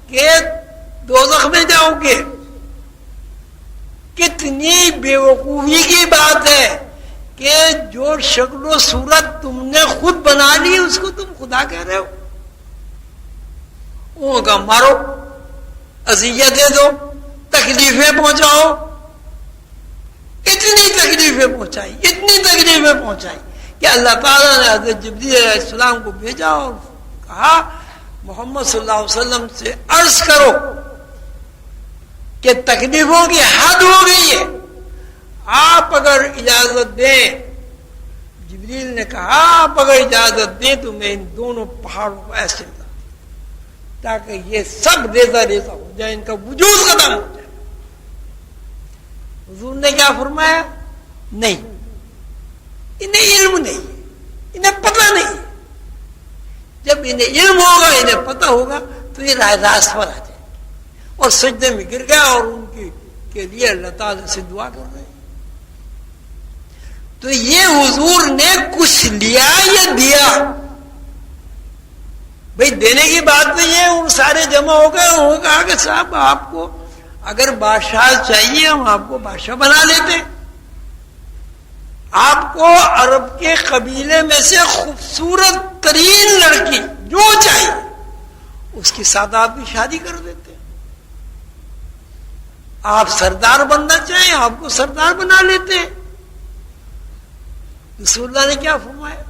کہ دوزخ میں جاؤ گے. کتنی بے وقوفی کی بات ہے کہ جو شکل و صورت تم نے خود بنا لی اس کو تم خدا کہہ رہے ہو. وہ کا مارو، اذیتیں دو، تکلیفیں پہنچاؤ. اتنی تکلیفیں پہنچائی، اتنی تکلیفیں پہنچائی کہ اللہ تعالیٰ نے حضرت جبریل علیہ السلام کو بھیجا اور کہا محمد صلی اللہ علیہ وسلم سے عرض کرو کہ تکلیفوں کی حد ہو گئی ہے، آپ اگر اجازت دیں. جبریل نے کہا آپ اگر اجازت دیں تو میں ان دونوں پہاڑوں کو ایسے ملا تاکہ یہ سب ریزہ ریزہ ہو جائے، ان کا وجود ختم ہو جائے. حضور نے کیا فرمایا؟ نہیں، انہیں علم نہیں ہے، انہیں پتہ نہیں ہے. جب انہیں علم ہوگا، انہیں پتہ ہوگا تو یہ راست پر آ جائے اور سجدے میں گر گیا اور ان کے لیے اللہ تعالی سے دعا کر رہے ہیں. تو یہ حضور نے کچھ لیا یا دیا؟ بھئی دینے کی بات نہیں ہے. ان سارے جمع ہو گئے، انہوں نے کہا کہ صاحب آپ کو اگر بادشاہ چاہیے ہم آپ کو بادشاہ بنا لیتے. آپ کو عرب کے قبیلے میں سے خوبصورت ترین لڑکی جو چاہیے اس کے ساتھ آپ کی شادی کر دیتے. آپ سردار بننا چاہیں آپ کو سردار بنا لیتے. رسول اللہ نے کیا فرمایا؟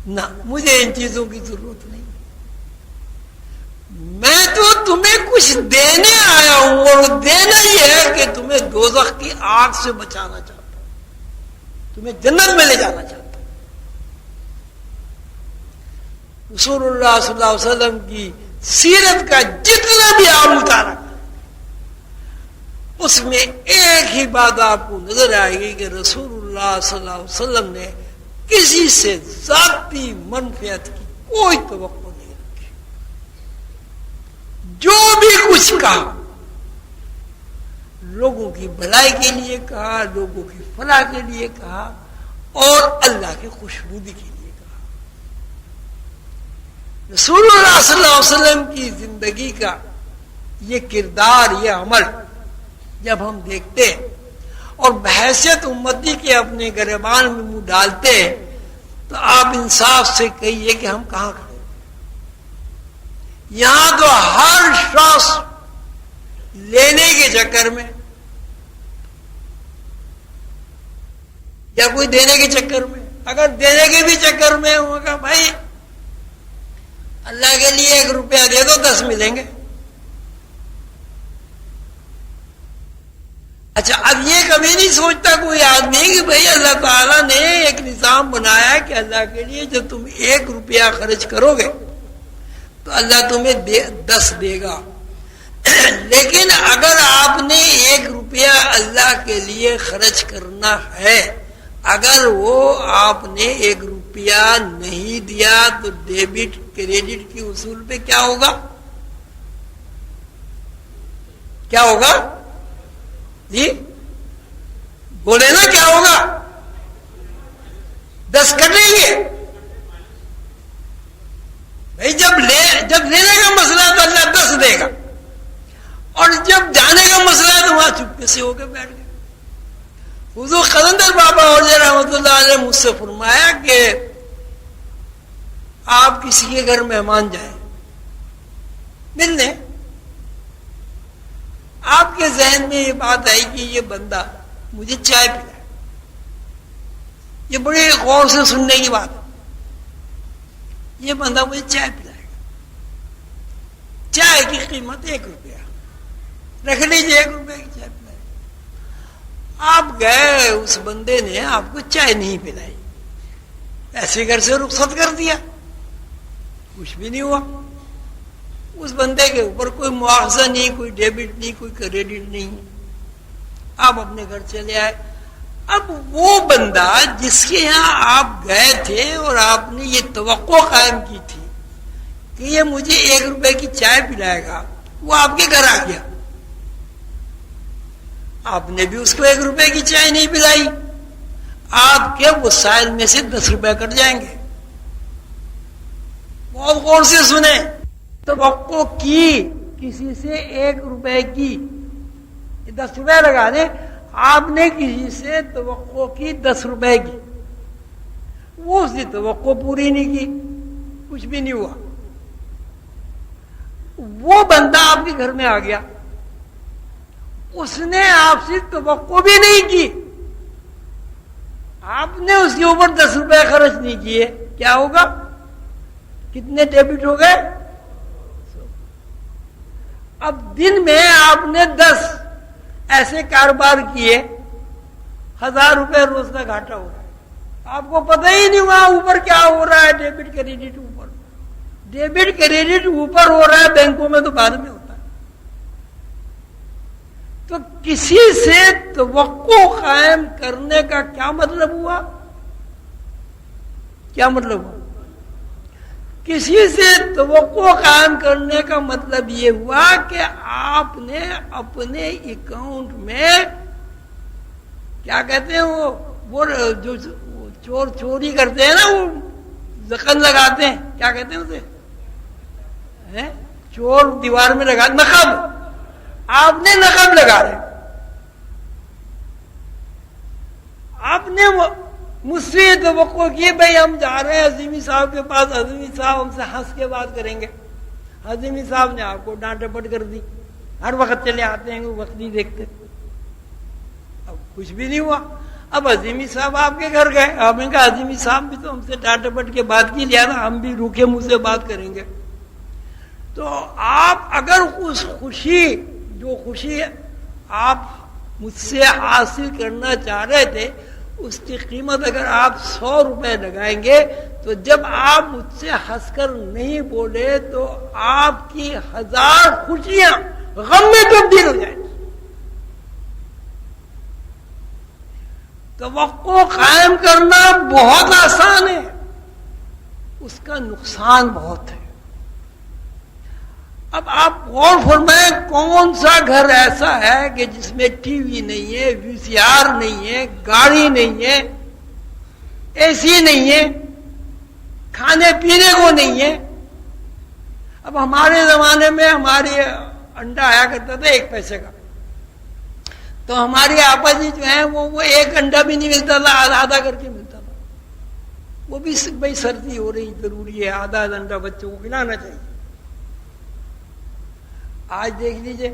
نہ، مجھے ان چیزوں کی ضرورت نہیں، میں تو تمہیں کچھ دینے آیا ہوں، اور دینا یہ ہے کہ تمہیں دوزخ کی آگ سے بچانا چاہتا ہوں، تمہیں جنت میں لے جانا چاہتا ہوں. رسول اللہ صلی اللہ علیہ وسلم کی سیرت کا جتنا بھی آپ مطالعہ کریں اس میں ایک ہی بات آپ کو نظر آئے گی کہ رسول اللہ صلی اللہ علیہ وسلم نے کسی سے ذاتی منفعت کی کوئی توقع نہیں رکھی. جو بھی کچھ کہا لوگوں کی بھلائی کے لیے کہا، لوگوں کی فلاح کے لیے کہا، اور اللہ کی خوشنودی کے لیے کہا. رسول اللہ صلی اللہ علیہ وسلم کی زندگی کا یہ کردار، یہ عمل جب ہم دیکھتے اور بحیثیت امتی کے اپنے گریبان میں منہ ڈالتے تو آپ انصاف سے کہیے کہ ہم کہاں کھڑے؟ یہاں تو ہر شخص لینے کے چکر میں یا کوئی دینے کے چکر میں، اگر دینے کے بھی چکر میں ہوگا بھائی اللہ کے لیے 1 روپیہ دے دو 10 ملیں گے. اچھا اب یہ کبھی نہیں سوچتا کوئی آدمی کہ بھائی اللہ تعالیٰ نے ایک نظام بنایا کہ اللہ کے لیے جب تم 1 روپیہ خرچ کرو گے تو اللہ تمہیں 10 دے گا. لیکن اگر آپ نے 1 روپیہ اللہ کے لیے خرچ کرنا ہے، اگر وہ آپ نے 1 روپیہ نہیں دیا تو ڈیبٹ کریڈٹ کی اصول پہ کیا ہوگا؟ کیا ہوگا جی بولے نا، کیا ہوگا؟ 10 کٹیں گے بھائی. جب لینے کا مسئلہ ہے تو اللہ 10 دے گا، اور جب جانے کا مسئلہ ہے تو وہاں چپکے سے ہو کے بیٹھ گئے. حضور قلندر بابا اور رحمۃ اللہ علیہ مجھ سے فرمایا کہ آپ کسی کے گھر مہمان جائیں ملنے، آپ کے ذہن میں یہ بات آئی کہ یہ بندہ مجھے چائے پلائے. یہ بڑے غور سے سننے کی بات ہے. یہ بندہ مجھے چائے پلائے گا، چائے کی قیمت 1 روپیہ، رکھ لیجیے 1 روپیہ کی چائے پلائے. آپ گئے، اس بندے نے آپ کو چائے نہیں پلائی، ایسے گھر سے رخصت کر دیا، کچھ بھی نہیں ہوا. اس بندے کے اوپر کوئی مواخذہ نہیں، کوئی ڈیبٹ نہیں، کوئی کریڈٹ نہیں. آپ اپنے گھر چلے آئے. اب وہ بندہ جس کے یہاں آپ گئے تھے اور آپ نے یہ توقع قائم کی تھی کہ یہ مجھے 1 روپے کی چائے پلائے گا، وہ آپ کے گھر آ گیا. آپ نے بھی اس کو 1 روپے کی چائے نہیں پلائی. آپ کے وسائل میں سے 10 روپے کٹ جائیں گے. بہت غور سے سنیں. توقع کی کسی سے 1 روپے کی، 10 روپے لگا دیں. آپ نے کسی سے توقع کی 10 روپے کی، وہ اس کی توقع پوری نہیں کی، کچھ بھی نہیں ہوا. وہ بندہ آپ کے گھر میں آ گیا، اس نے آپ سے توقع بھی نہیں کی، آپ نے اس کے اوپر 10 روپے خرچ نہیں کیے. کیا ہوگا؟ کتنے ڈیبٹ ہو گئے؟ اب دن میں آپ نے 10 ایسے کاروبار کیے، 1000 روپے روز کا گھاٹا ہو گیا. آپ کو پتہ ہی نہیں ہوا اوپر کیا ہو رہا ہے. ڈیبٹ کریڈٹ اوپر، ڈیبٹ کریڈٹ اوپر ہو رہا ہے. بینکوں میں تو بعد میں ہوتا ہے. تو کسی سے توقع قائم کرنے کا کیا مطلب ہوا؟ کیا مطلب ہوا؟ کسی سے توقع قائم کرنے کا مطلب یہ ہوا کہ آپ نے اپنے اکاؤنٹ میں کیا کہتے ہیں وہ جو چور چوری کرتے ہیں نا، وہ زخم لگاتے ہیں، کیا کہتے ہیں اسے؟ چور دیوار میں لگا نقب. آپ نے نقب لگا رہے. آپ نے مجھ سے یہ توقع کی بھائی ہم جا رہے ہیں عظیمی صاحب کے پاس، عظیمی صاحب ہم سے ہنس کے بات کریں گے. عظیمی صاحب نے آپ کو ڈانٹ ڈپٹ کر دی. ہر وقت چلے آتے ہیں، وہ وقت نہیں دیکھتے. اب کچھ بھی نہیں ہوا. اب عظیمی صاحب آپ کے گھر گئے، آپ نے کہا عظیمی صاحب بھی تو ہم سے ڈانٹ ڈپٹ کے بات کی، لیا ہم بھی روکھے منہ سے بات کریں گے. تو آپ اگر اس جو خوشی آپ مجھ سے حاصل کرنا چاہ رہے تھے، اس کی قیمت اگر آپ 100 روپے لگائیں گے، تو جب آپ مجھ سے ہنس کر نہیں بولے تو آپ کی 1000 خوشیاں غم میں تبدیل ہو جائیں گی. توقع قائم کرنا بہت آسان ہے، اس کا نقصان بہت ہے. اب آپ غور فرمائیں، کون سا گھر ایسا ہے کہ جس میں ٹی وی نہیں ہے، وی سی آر نہیں ہے، گاڑی نہیں ہے، اے سی نہیں ہے، کھانے پینے کو نہیں ہے. اب ہمارے زمانے میں ہمارے انڈا آیا کرتا تھا 1 پیسے کا. تو ہمارے آپا جی جو ہیں وہ ایک انڈا بھی نہیں ملتا تھا، آدھا آدھا کر کے ملتا تھا. وہ بھی بھائی سردی ہو رہی ضروری ہے، آدھا انڈا بچوں کو کھلانا چاہیے. آج دیکھ لیجئے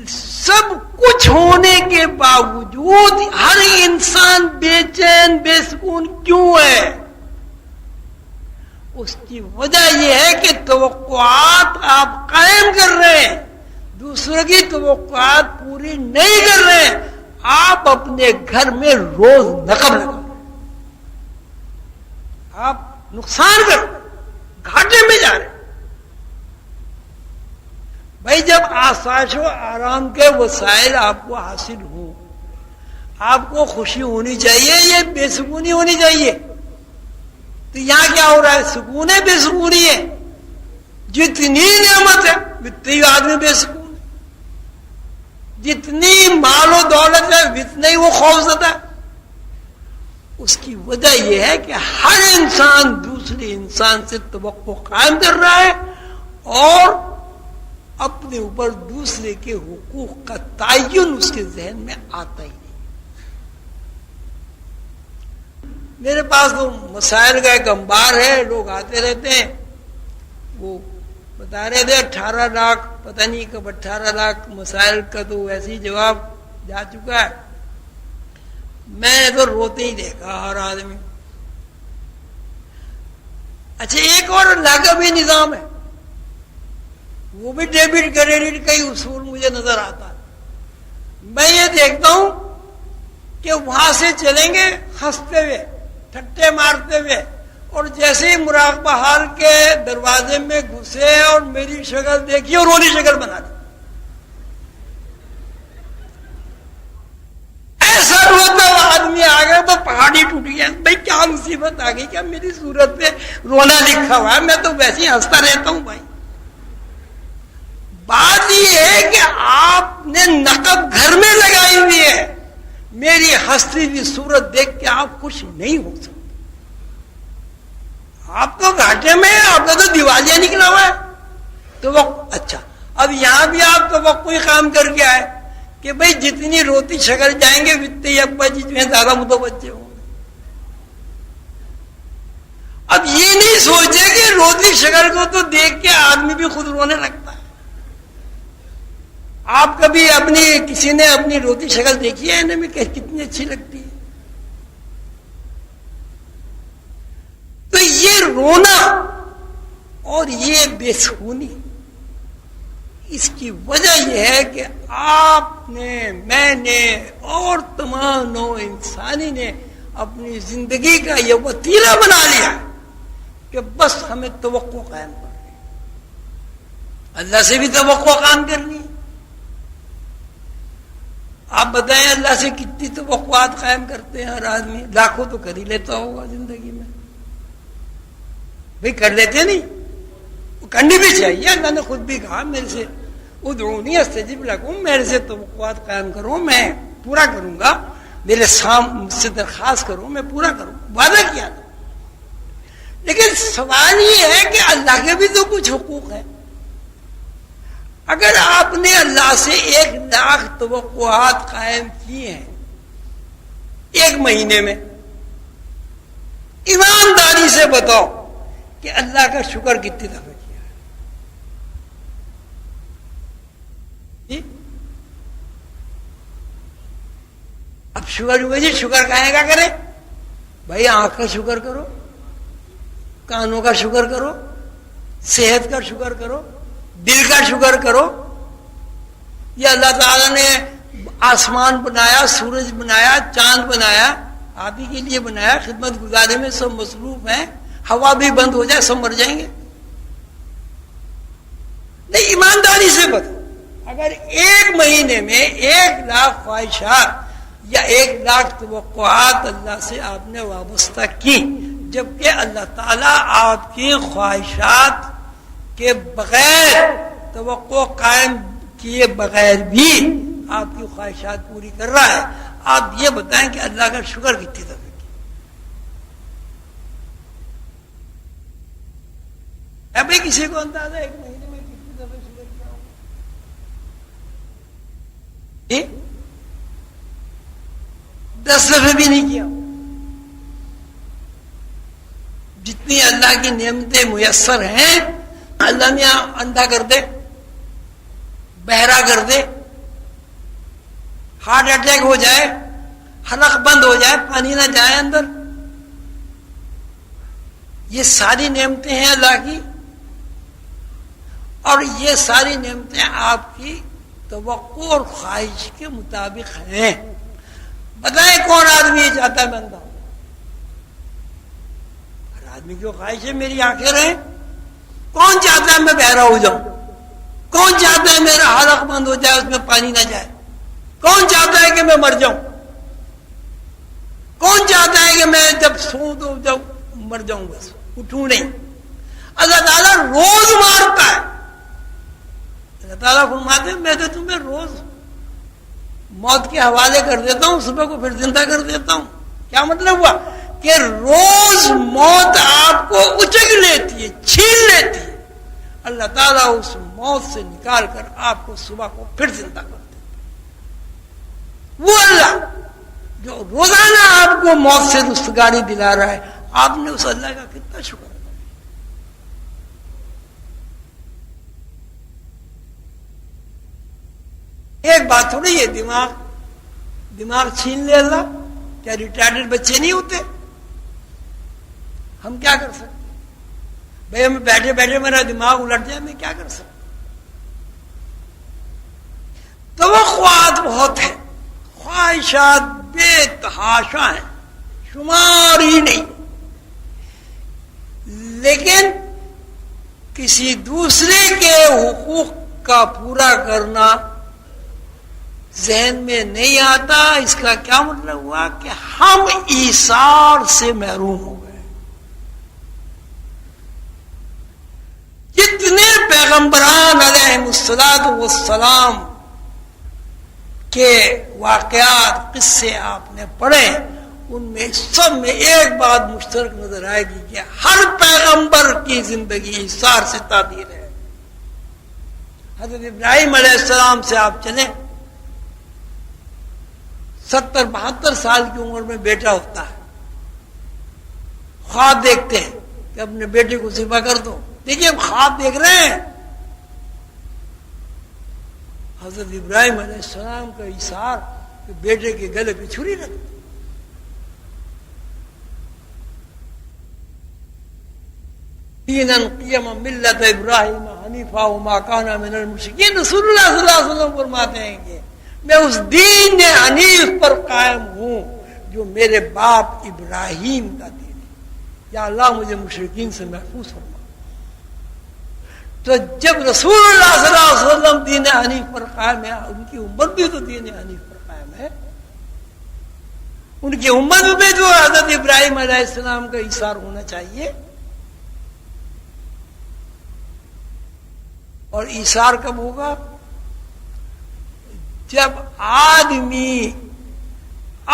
سب کچھ ہونے کے باوجود ہر انسان بے چین بے سکون کیوں ہے؟ اس کی وجہ یہ ہے کہ توقعات آپ قائم کر رہے ہیں، دوسروں کی توقعات پوری نہیں کر رہے ہیں. آپ اپنے گھر میں روز نقب لگا رہے ہیں، آپ نقصان کر رہے ہیں، گھاٹے میں جا رہے ہیں. بھائی جب آسائش و آرام کے وسائل آپ کو حاصل ہوں، آپ کو خوشی ہونی چاہیے، یہ بے سکونی ہونی چاہیے. تو یہاں کیا ہو رہا ہے؟ سکون ہے، بے سکونی ہے. جتنی نعمت ہے اتنی آدمی بے سکون ہے، جتنی مال و دولت ہے اتنا ہی وہ خوفزدہ ہے. اس کی وجہ یہ ہے کہ ہر انسان دوسرے انسان سے توقع قائم کر رہا ہے اور اپنے اوپر دوسرے کے حقوق کا تعین اس کے ذہن میں آتا ہی نہیں. میرے پاس تو مسائل کا ایک انبار ہے، لوگ آتے رہتے ہیں. وہ بتا رہے تھے 18 لاکھ، پتہ نہیں کب 18 لاکھ مسائل کا تو ویسے ہی جواب جا چکا ہے. میں نے تو روتے ہی دیکھا ہر آدمی. اچھا ایک اور اللہ کا بھی نظام ہے، وہ بھی ڈیبٹ کریڈٹ کا ہی اصول مجھے نظر آتا ہے. میں یہ دیکھتا ہوں کہ وہاں سے چلیں گے ہنستے ہوئے ٹھٹے مارتے ہوئے، اور جیسے ہی مراقبہ حال کے دروازے میں گھسے اور میری شکل دیکھی اور رولی شکل بنا دی. ایسا روتا ہوا آدمی آ گیا تو پہاڑی ٹوٹ گیا. بھائی کیا مصیبت آ گئی؟ کیا میری صورت پہ رونا لکھا ہوا ہے؟ میں تو ویسے ہی ہنستا رہتا ہوں. بھائی بات یہ ہے کہ آپ نے نقب گھر میں لگائی ہوئی ہے. میری ہنستی ہوئی صورت دیکھ کے آپ خوش نہیں ہو سکتے. آپ تو گھاٹے میں، آپ کا تو دیوالیاں نکلا ہوا ہے. تو وہ اچھا اب یہاں بھی آپ تو وہ کوئی کام کر کے آئے کہ بھائی جتنی روتی شکل جائیں گے اتنے ہی ابا جی جو ہیں زیادہ متوجہ ہوں گے. اب یہ نہیں سوچے کہ روتی شکل کو تو دیکھ کے آدمی بھی خود رونے لگتا ہے. آپ کبھی کسی نے اپنی روتی شکل دیکھی ہے انہیں میں کتنی اچھی لگتی ہے؟ تو یہ رونا اور یہ بے سکونی، اس کی وجہ یہ ہے کہ آپ نے، میں نے اور تمام نوع انسانی نے اپنی زندگی کا یہ وتیرہ بنا لیا کہ بس ہمیں توقع قائم کرنی ہے. اللہ سے بھی توقع قائم کرنی ہے. آپ بتائیں اللہ سے کتنی توقعات قائم کرتے ہیں ہر آدمی؟ لاکھوں تو کر ہی لیتا ہوگا زندگی میں. بھائی کر لیتے نہیں؟ وہ کرنی بھی چاہیے. اللہ نے خود بھی کہا میرے سے ادعونی استجب لکم، میرے سے توقعات قائم کرو میں پورا کروں گا. میرے مجھ سے درخواست کرو میں پورا کروں، وعدہ کیا تھا. لیکن سوال یہ ہے کہ اللہ کے بھی تو کچھ حقوق ہیں. اگر آپ نے اللہ سے 1 لاکھ توقعات قائم کیے ہیں ایک مہینے میں، ایمانداری سے بتاؤ کہ اللہ کا شکر کتنی دفعہ کیا ہے؟ اب شکر ہوئے جی، شکر کہاں کا کرے؟ بھائی آنکھ کا شکر کرو، کانوں کا شکر کرو، صحت کا شکر کرو، دل کا شکر کرو. یہ اللہ تعالیٰ نے آسمان بنایا، سورج بنایا، چاند بنایا، آپ ہی کے لیے بنایا. خدمت گزاری میں سب مصروف ہیں. ہوا بھی بند ہو جائے سب مر جائیں گے. نہیں، ایمانداری سے بتاؤ اگر ایک مہینے میں 1 لاکھ خواہشات یا 1 لاکھ توقعات اللہ سے آپ نے وابستہ کی، جبکہ اللہ تعالیٰ آپ کی خواہشات کے بغیر، توقع قائم کیے بغیر بھی آپ کی خواہشات پوری کر رہا ہے، آپ یہ بتائیں کہ اللہ کا شکر کتنی دفعہ کیا ہے؟ بھائی کسی کو اندازہ 1 مہینے میں کتنی دفعہ شکر کیا ہوگا؟ 10 دفعہ بھی نہیں کیا. جتنی اللہ کی نعمتیں میسر ہیں اللہ میاں اندھا کر دے, بہرا کر دے, ہارٹ اٹیک ہو جائے, حلق بند ہو جائے, پانی نہ جائے اندر. یہ ساری نعمتیں ہیں اللہ کی, اور یہ ساری نعمتیں آپ کی توقع اور خواہش کے مطابق ہیں. بتائیں کون آدمی یہ چاہتا ہے میں اندھا ہوں؟ ہر آدمی کی خواہش ہے میری آنکھیں رہیں. کون چاہتا ہے میں بہرا ہو جاؤں؟ کون چاہتا ہے میرا حلق بند ہو جائے, اس میں پانی نہ جائے؟ کون چاہتا ہے کہ میں مر جاؤں؟ کون چاہتا ہے کہ میں جب سوں تو جب مر جاؤں بس اٹھوں نہیں؟ اللہ تعالیٰ روز مارتا ہے. اللہ تعالیٰ فرماتے ہیں میں تو تمہیں روز موت کے حوالے کر دیتا ہوں, صبح کو پھر زندہ کر دیتا ہوں. کیا مطلب ہوا کہ روز موت آپ کو اچک لیتی ہے, چھین لیتی ہے. اللہ تعالیٰ اس موت سے نکال کر آپ کو صبح کو پھر زندہ کر دیتا ہے. وہ اللہ جو روزانہ آپ کو موت سے رستگاری دلا رہا ہے, آپ نے اس اللہ کا کتنا شکر ادا کیا. ایک بات تھوڑی ہے دماغ چھین لے اللہ. کیا ریٹارڈڈ بچے نہیں ہوتے؟ ہم کیا کر سکتے بھائی؟ ہمیں بیٹھے بیٹھے میرا دماغ الٹ جائے, میں کیا کر سکتا؟ توقعات بہت ہیں, خواہشات بے تحاشا ہیں, شمار ہی نہیں. لیکن کسی دوسرے کے حقوق کا پورا کرنا ذہن میں نہیں آتا. اس کا کیا مطلب ہوا کہ ہم ایثار سے محروم ہو گئے. جتنے پیغمبران علیہم الصلاۃ والسلام کے واقعات قصے آپ نے پڑھے, ان میں سب میں ایک بات مشترک نظر آئے گی کہ ہر پیغمبر کی زندگی ایثار سے تعبیر ہے. حضرت ابراہیم علیہ السلام سے آپ چلیں, 70-72 سال کی عمر میں بیٹا ہوتا ہے, خواب دیکھتے ہیں کہ اپنے بیٹے کو ذبح کر دو. دیکھیے ہم خواب دیکھ رہے ہیں. حضرت ابراہیم علیہ السلام کا ایثار کہ بیٹے کے گلے پہ چھری رکھ دو. دینا قیما ملت ابراہیم حنیفا وما کان من المشرکین. رسول اللہ صلی اللہ علیہ وسلم فرماتے ہیں کہ میں اس دین حنیف پر قائم ہوں جو میرے باپ ابراہیم کا دین ہے. یا اللہ مجھے مشرکین سے محفوظ فرما. تو جب رسول اللہ صلی اللہ علیہ وسلم دین حنیف پر قائم ہے, ان کی امت بھی تو دین حنیف پر قائم ہے. ان کی امت میں جو حضرت ابراہیم علیہ السلام کا ایثار ہونا چاہیے. اور ایثار کب ہوگا؟ جب آدمی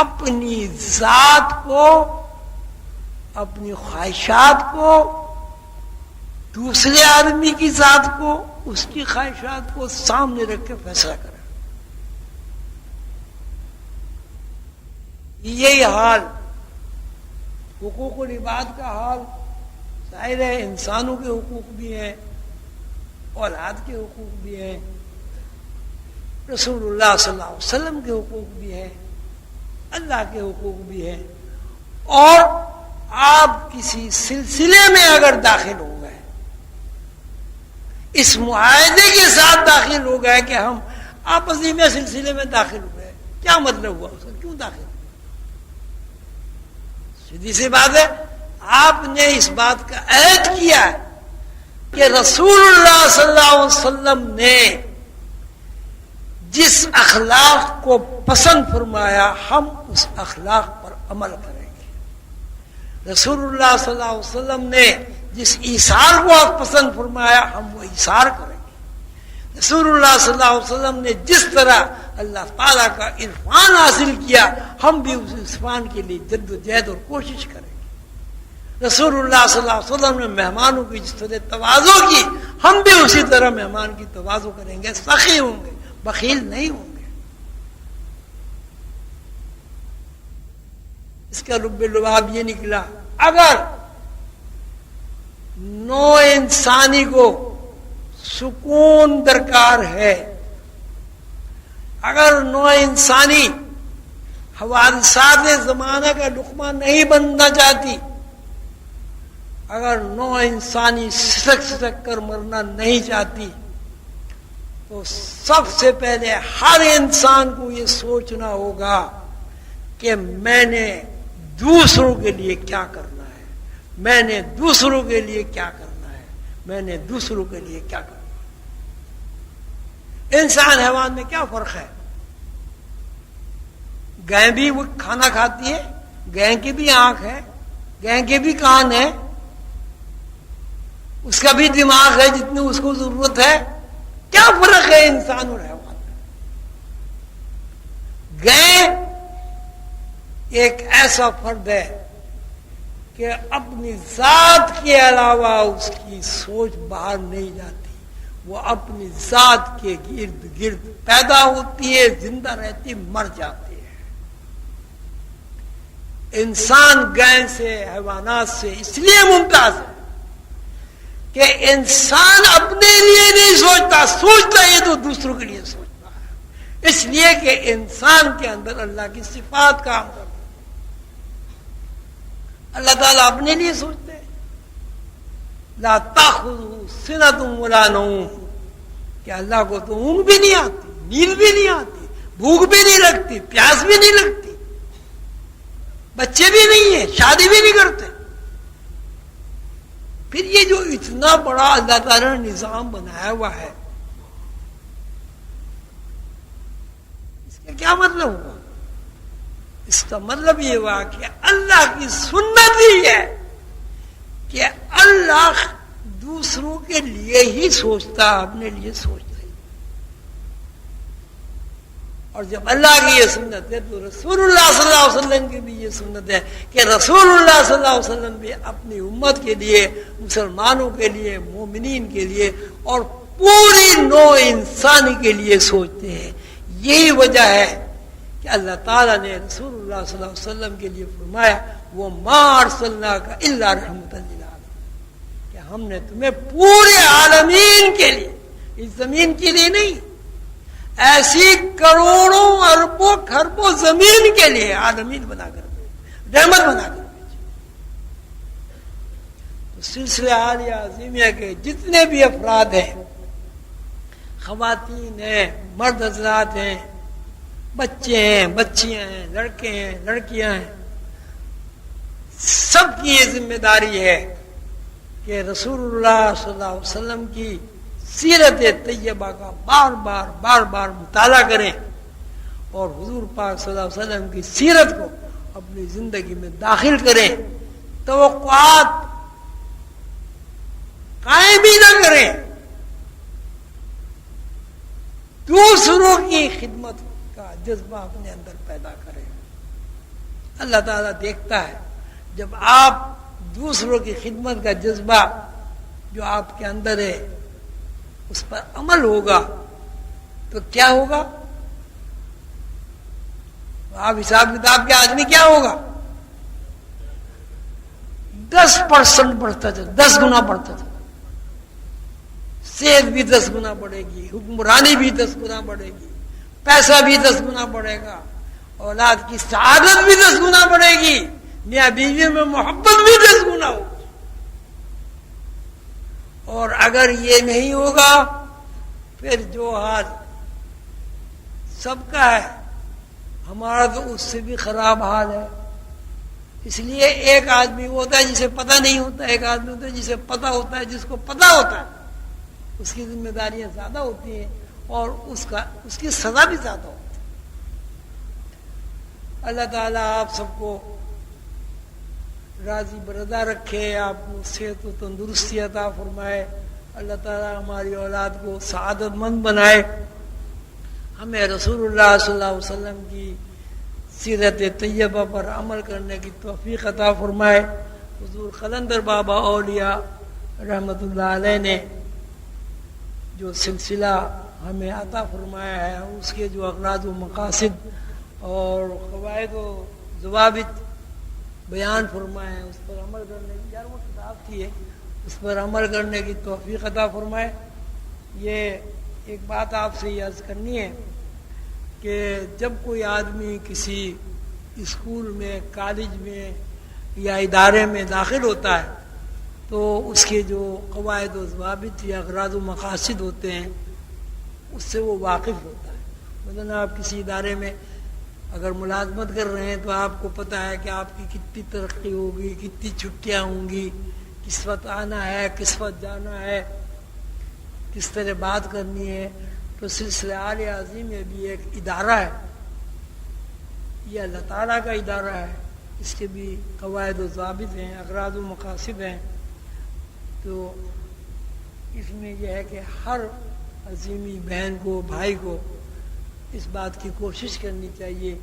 اپنی ذات کو, اپنی خواہشات کو, دوسرے آدمی کی ذات کو, اس کی خواہشات کو سامنے رکھ کے فیصلہ کرے. یہی حال حقوق العباد کا حال. ظاہر ہے انسانوں کے حقوق بھی ہیں, اولاد کے حقوق بھی ہیں, رسول اللہ صلی اللہ علیہ وسلم کے حقوق بھی ہیں, اللہ کے حقوق بھی ہیں. اور آپ کسی سلسلے میں اگر داخل ہو گئے, اس معاہدے کے ساتھ داخل ہو گئے کہ ہم آپسی میں سلسلے میں داخل ہو گئے, کیا مطلب ہوا اس کا؟ کیوں داخل ہو؟ سیدھی سی بات ہے, آپ نے اس بات کا عہد کیا ہے کہ رسول اللہ صلی اللہ علیہ وسلم نے جس اخلاق کو پسند فرمایا ہم اس اخلاق پر عمل کریں گے. رسول اللہ صلی اللہ علیہ وسلم نے جس ایثار کو پسند فرمایا ہم وہ ایثار کریں گے. رسول اللہ صلی اللہ علیہ وسلم نے جس طرح اللہ تعالیٰ کا عرفان حاصل کیا ہم بھی اس عرفان کے لیے جد و جہد اور کوشش کریں گے. رسول اللہ صلی اللہ علیہ وسلم نے مہمانوں کی جس طرح تواضع کی ہم بھی اسی طرح مہمان کی تواضع کریں گے. سخی ہوں گے, بخیل نہیں ہوں گے. اس کا لب لباب یہ نکلا، اگر نو انسانی کو سکون درکار ہے، اگر نو انسانی حوادثات زمانہ کا لقمہ نہیں بننا چاہتی، اگر نو انسانی سسک سسک کر مرنا نہیں چاہتی، تو سب سے پہلے ہر انسان کو یہ سوچنا ہوگا کہ میں نے دوسروں کے لیے کیا کرنا ہے، میں نے دوسروں کے لیے کیا کرنا ہے، میں نے دوسروں کے لیے کیا کرنا ہے۔ انسان حیوان میں کیا فرق ہے؟ گائے بھی وہ کھانا کھاتی ہے، گائے کی بھی آنکھ ہے، گائے کے بھی کان ہے، اس کا بھی دماغ ہے جتنی اس کو ضرورت ہے۔ کیا فرق ہے انسان اور حیوان میں؟ گائے ایک ایسا فرد ہے کہ اپنی ذات کے علاوہ اس کی سوچ باہر نہیں جاتی، وہ اپنی ذات کے گرد گرد پیدا ہوتی ہے، زندہ رہتی، مر جاتی ہے۔ انسان گائے سے، حیوانات سے اس لیے ممتاز ہے کہ انسان اپنے لیے نہیں سوچتا، سوچتا یہ تو دوسروں کے لیے سوچتا ہے، اس لیے کہ انسان کے اندر اللہ کی صفات کام کرتی۔ اللہ تعالیٰ اپنے لیے سوچتے ہیں، لا تاخذہ سنۃ ولا نوم، کہ اللہ کو تو اونگ بھی نہیں آتی، نیند بھی نہیں آتی، بھوک بھی نہیں لگتی، پیاس بھی نہیں لگتی، بچے بھی نہیں ہیں، شادی بھی نہیں کرتے۔ پھر یہ جو اتنا بڑا اللہ تعالیٰ نے نظام بنایا ہوا ہے، اس کا کیا مطلب ہوا؟ اس کا مطلب یہ ہوا کہ اللہ کی سنت ہی ہے کہ اللہ دوسروں کے لیے ہی سوچتا، اپنے لیے سوچتا ہی۔ اور جب اللہ کی یہ سنت ہے تو رسول اللہ صلی اللہ علیہ وسلم کی بھی یہ سنت ہے کہ رسول اللہ صلی اللہ علیہ وسلم بھی اپنی امت کے لیے، مسلمانوں کے لیے، مومنین کے لیے اور پوری نو انسانی کے لیے سوچتے ہیں۔ یہی وجہ ہے کہ اللہ تعالیٰ نے رسول اللہ صلی اللہ علیہ وسلم کے لیے فرمایا وَمَا أَرْسَلْنَاكَ إِلَّا رَحْمَةً لِلْعَالَمِينَ، کہ ہم نے تمہیں پورے عالمین کے لیے، اس زمین کے لیے نہیں، ایسی کروڑوں اربوں خربوں زمین کے لیے عالمین بنا کر بھیجا، رحمت بنا کر بھیجا۔ تو سلسلہ عالیہ عظیمیہ کے جتنے بھی افراد ہیں، خواتین ہیں، مرد حضرات ہیں، بچے ہیں، بچیاں ہیں، لڑکے ہیں، لڑکیاں ہیں، سب کی یہ ذمہ داری ہے کہ رسول اللہ صلی اللہ علیہ وسلم کی سیرت طیبہ کا بار بار مطالعہ کریں اور حضور پاک صلی اللہ علیہ وسلم کی سیرت کو اپنی زندگی میں داخل کریں، توقعات قائم ہی نہ کریں، دوسروں کی خدمت کا جذبہ اپنے اندر پیدا کریں۔ اللہ تعالیٰ دیکھتا ہے جب آپ دوسروں کی خدمت کا جذبہ جو آپ کے اندر ہے اس پر عمل ہوگا تو کیا ہوگا؟ آپ حساب کتاب کے آدمی کیا ہوگا؟ 10% بڑھتا چلا، 10 گنا بڑھتا چلا، صحت بھی 10 گنا بڑھے گی، حکمرانی بھی 10 گنا بڑھے گی، پیسہ بھی 10 گنا بڑھے گا، اولاد کی سعادت بھی 10 گنا بڑھے گی، میاں بیوی میں محبت بھی 10 گنا ہوگی۔ اور اگر یہ نہیں ہوگا پھر جو حال سب کا ہے ہمارا تو اس سے بھی خراب حال ہے۔ اس لیے ایک آدمی ہوتا ہے جسے پتہ نہیں ہوتا، ایک آدمی ہوتا ہے جسے پتہ ہوتا ہے، جس کو پتہ ہوتا ہے اس کی ذمہ داریاں زیادہ ہوتی ہیں اور اس کی سزا بھی زیادہ ہوتی ہے۔ اللہ تعالیٰ آپ سب کو راضی برضا رکھے، آپ کو صحت و تندرستی عطا فرمائے، اللہ تعالیٰ ہماری اولاد کو سعادت مند بنائے، ہمیں رسول اللہ صلی اللہ علیہ وسلم کی سیرت طیبہ پر عمل کرنے کی توفیق عطا فرمائے۔ حضور قلندر بابا اولیاء رحمۃ اللہ علیہ نے جو سلسلہ ہمیں عطا فرمایا ہے، اس کے جو اغراض و مقاصد اور قواعد و ضوابط بیان فرمائے، اس پر عمل کرنے کی، یار وہ کتاب تھی ہے، اس پر عمل کرنے کی توفیق عطا فرمائے۔ یہ ایک بات آپ سے یہ عرض کرنی ہے کہ جب کوئی آدمی کسی اسکول میں، کالج میں یا ادارے میں داخل ہوتا ہے تو اس کے جو قواعد و ضوابط یا اغراض و مقاصد ہوتے ہیں اس سے وہ واقف ہوتا ہے۔ مثلا آپ کسی ادارے میں اگر ملازمت کر رہے ہیں تو آپ کو پتہ ہے کہ آپ کی کتنی ترقی ہوگی، کتنی چھٹیاں ہوں گی، کس وقت آنا ہے، کس وقت جانا ہے، کس طرح بات کرنی ہے۔ تو سلسلہ عالیہ عظیم یہ بھی ایک ادارہ ہے، یہ اللہ تعالیٰ کا ادارہ ہے، اس کے بھی قواعد و ضوابط ہیں، اغراض و مقاصد ہیں۔ تو اس میں یہ ہے کہ ہر عظیمی بہن کو، بھائی کو اس بات کی کوشش کرنی چاہیے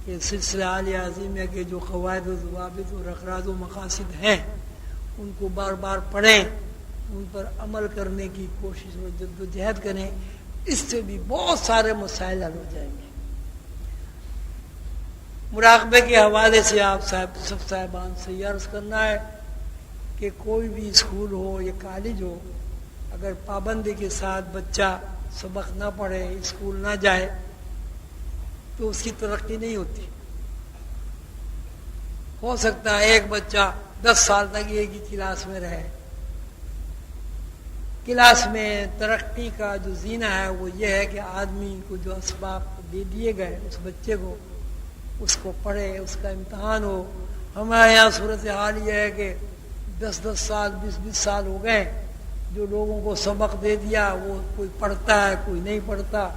کہ سلسلہ عالیہ عظیمیہ کے جو قواعد و ضوابط اور اغراض و مقاصد ہیں ان کو بار بار پڑھیں، ان پر عمل کرنے کی کوشش و جد و جہد کریں، اس سے بھی بہت سارے مسائل حل ہو جائیں گے۔ مراقبے کے حوالے سے آپ سب صاحبان سے یہ عرض کرنا ہے کہ کوئی بھی اسکول ہو یا کالج ہو، اگر پابندی کے ساتھ بچہ سبق نہ پڑھے، اسکول نہ جائے تو اس کی ترقی نہیں ہوتی۔ ہو سکتا ہے ایک بچہ 10 سال تک ایک ہی کلاس میں رہے، کلاس میں ترقی کا جو زینہ ہے وہ یہ ہے کہ آدمی کو جو اسباق دے دیے گئے اس بچے کو، اس کو پڑھے، اس کا امتحان ہو۔ ہمارے یہاں صورتحال یہ ہے کہ 10 سال 20 سال ہو گئے، جو لوگوں کو سبق دے دیا وہ کوئی پڑھتا ہے، کوئی نہیں پڑھتا،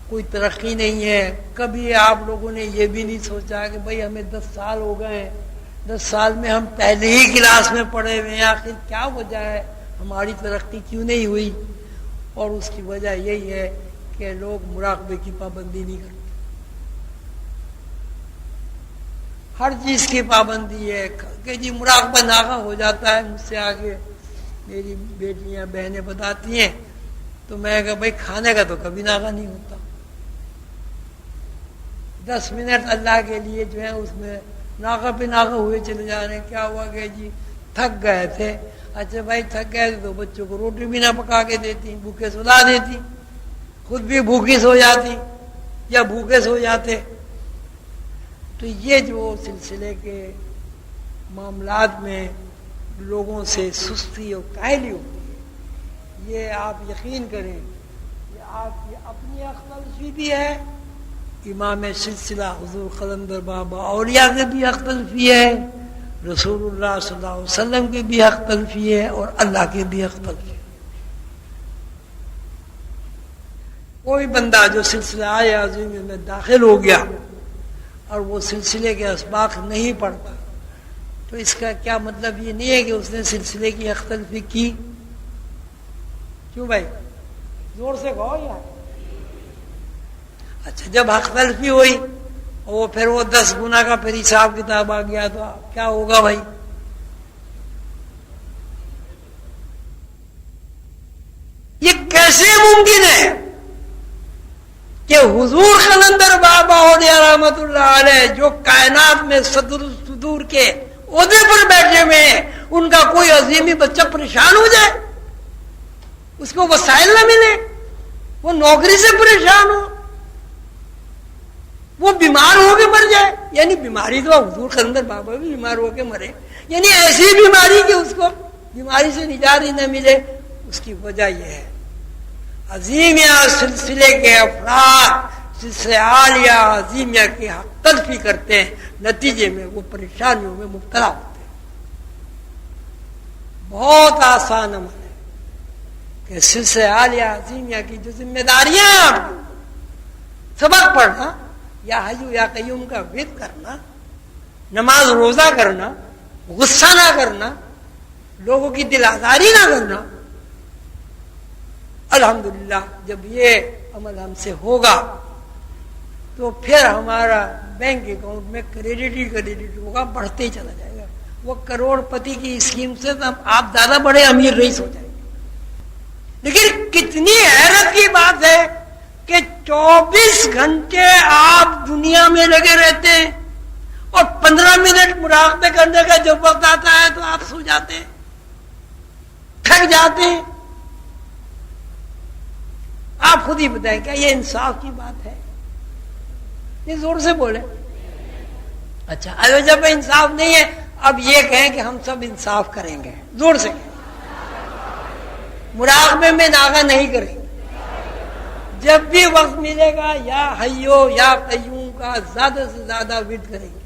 کوئی ترقی نہیں ہے۔ کبھی آپ لوگوں نے یہ بھی نہیں سوچا کہ بھئی ہمیں 10 سال ہو گئے، 10 سال میں ہم پہلے ہی کلاس میں پڑھے ہوئے ہیں، آخر کیا وجہ ہے، ہماری ترقی کیوں نہیں ہوئی؟ اور اس کی وجہ یہی ہے کہ لوگ مراقبے کی پابندی نہیں کرتے۔ ہر چیز کی پابندی ہے کہ جی مراقبہ ناغہ ہو جاتا ہے۔ مجھ سے آگے میری بیٹیاں بہنیں بتاتی ہیں تو میں کہا بھائی کھانے کا تو کبھی ناغہ نہیں ہوتا، 10 منٹ اللہ کے لیے جو ہے اس میں ناغہ پہ ناغہ ہوئے چلے جا رہے ہیں۔ کیا ہوا کہ جی تھک گئے تھے، اچھا بھائی تھک گئے تھے تو بچوں کو روٹی بھی نہ پکا کے دیتی، بھوکے سلا دیتی، خود بھی بھوکی سو جاتی یا بھوکے سو جاتے۔ تو یہ جو سلسلے کے معاملات میں لوگوں سے سستی اور کاہلی ہوتی ہے، یہ آپ یقین کریں یہ آپ کی اپنی اختلفی بھی ہے، امام سلسلہ حضور قلندر بابا اولیاء کے بھی حق تلفی ہے، رسول اللہ صلی اللہ علیہ وسلم کی بھی حق تلفی ہے، اور اللہ کی بھی حق تلفی ہے۔ کوئی بندہ جو سلسلہ عالیہ عظیمیہ میں داخل ہو گیا اور وہ سلسلے کے اسباق نہیں پڑھتا تو اس کا کیا مطلب یہ نہیں ہے کہ اس نے سلسلے کی حق تلفی کی؟ کیوں بھائی زور سے کہو یار۔ اچھا جب حق تلفی ہوئی اور پھر وہ 10 گنا کا پھر حساب کتاب آ گیا تو کیا ہوگا بھائی؟ یہ کیسے ممکن ہے کہ حضور قلندر بابا اولیاء رحمت اللہ علیہ جو کائنات میں صدور کے عہدے پر بیٹھے ہوئے ہیں، ان کا کوئی عظیمی بچہ پریشان ہو جائے، اس کو وسائل نہ ملے، وہ نوکری سے پریشان ہو، وہ بیمار ہو کے مر جائے، یعنی بیماری تو حضور قلندر بابا بھی بیمار ہو کے مرے، یعنی ایسی بیماری کہ اس کو بیماری سے نجات ہی نہ ملے۔ اس کی وجہ یہ ہے عظیمیہ سلسلے کے افراد سلسلہ عالیہ عظیمیہ کی حق تلفی کرتے ہیں، نتیجے میں وہ پریشانیوں میں مبتلا ہوتے ہیں۔ بہت آسان عمل ہے کہ سلسلہ عالیہ عظیمیہ کی جو ذمہ داریاں ہیں آپ کی، سبق پڑھنا یا حی یا قیوم کا ورد کرنا، نماز روزہ کرنا، غصہ نہ کرنا، لوگوں کی دل آزاری نہ کرنا، الحمدللہ جب یہ عمل ہم سے ہوگا تو پھر ہمارا بینک اکاؤنٹ میں کریڈٹ ہوگا، بڑھتے ہی چلا جائے گا۔ وہ کروڑ پتی کی اسکیم سے تو آپ زیادہ بڑے امیر رئیس ہو جائیں گے۔ لیکن کتنی حیرت کی بات ہے کہ 24 گھنٹے آپ دنیا میں لگے رہتے ہیں اور 15 منٹ مراقبے کرنے کا جب وقت آتا ہے تو آپ سو جاتے ہیں، تھک جاتے ہیں. آپ خود ہی بتائیں کیا یہ انصاف کی بات ہے؟ یہ زور سے بولے. اچھا اب جب انصاف نہیں ہے اب یہ کہیں کہ ہم سب انصاف کریں گے، زور سے مراقبے میں ناغہ نہیں کریں گے. جب بھی وقت ملے گا یا حیو یا قیوم کا زیادہ سے زیادہ ورد کریں گے.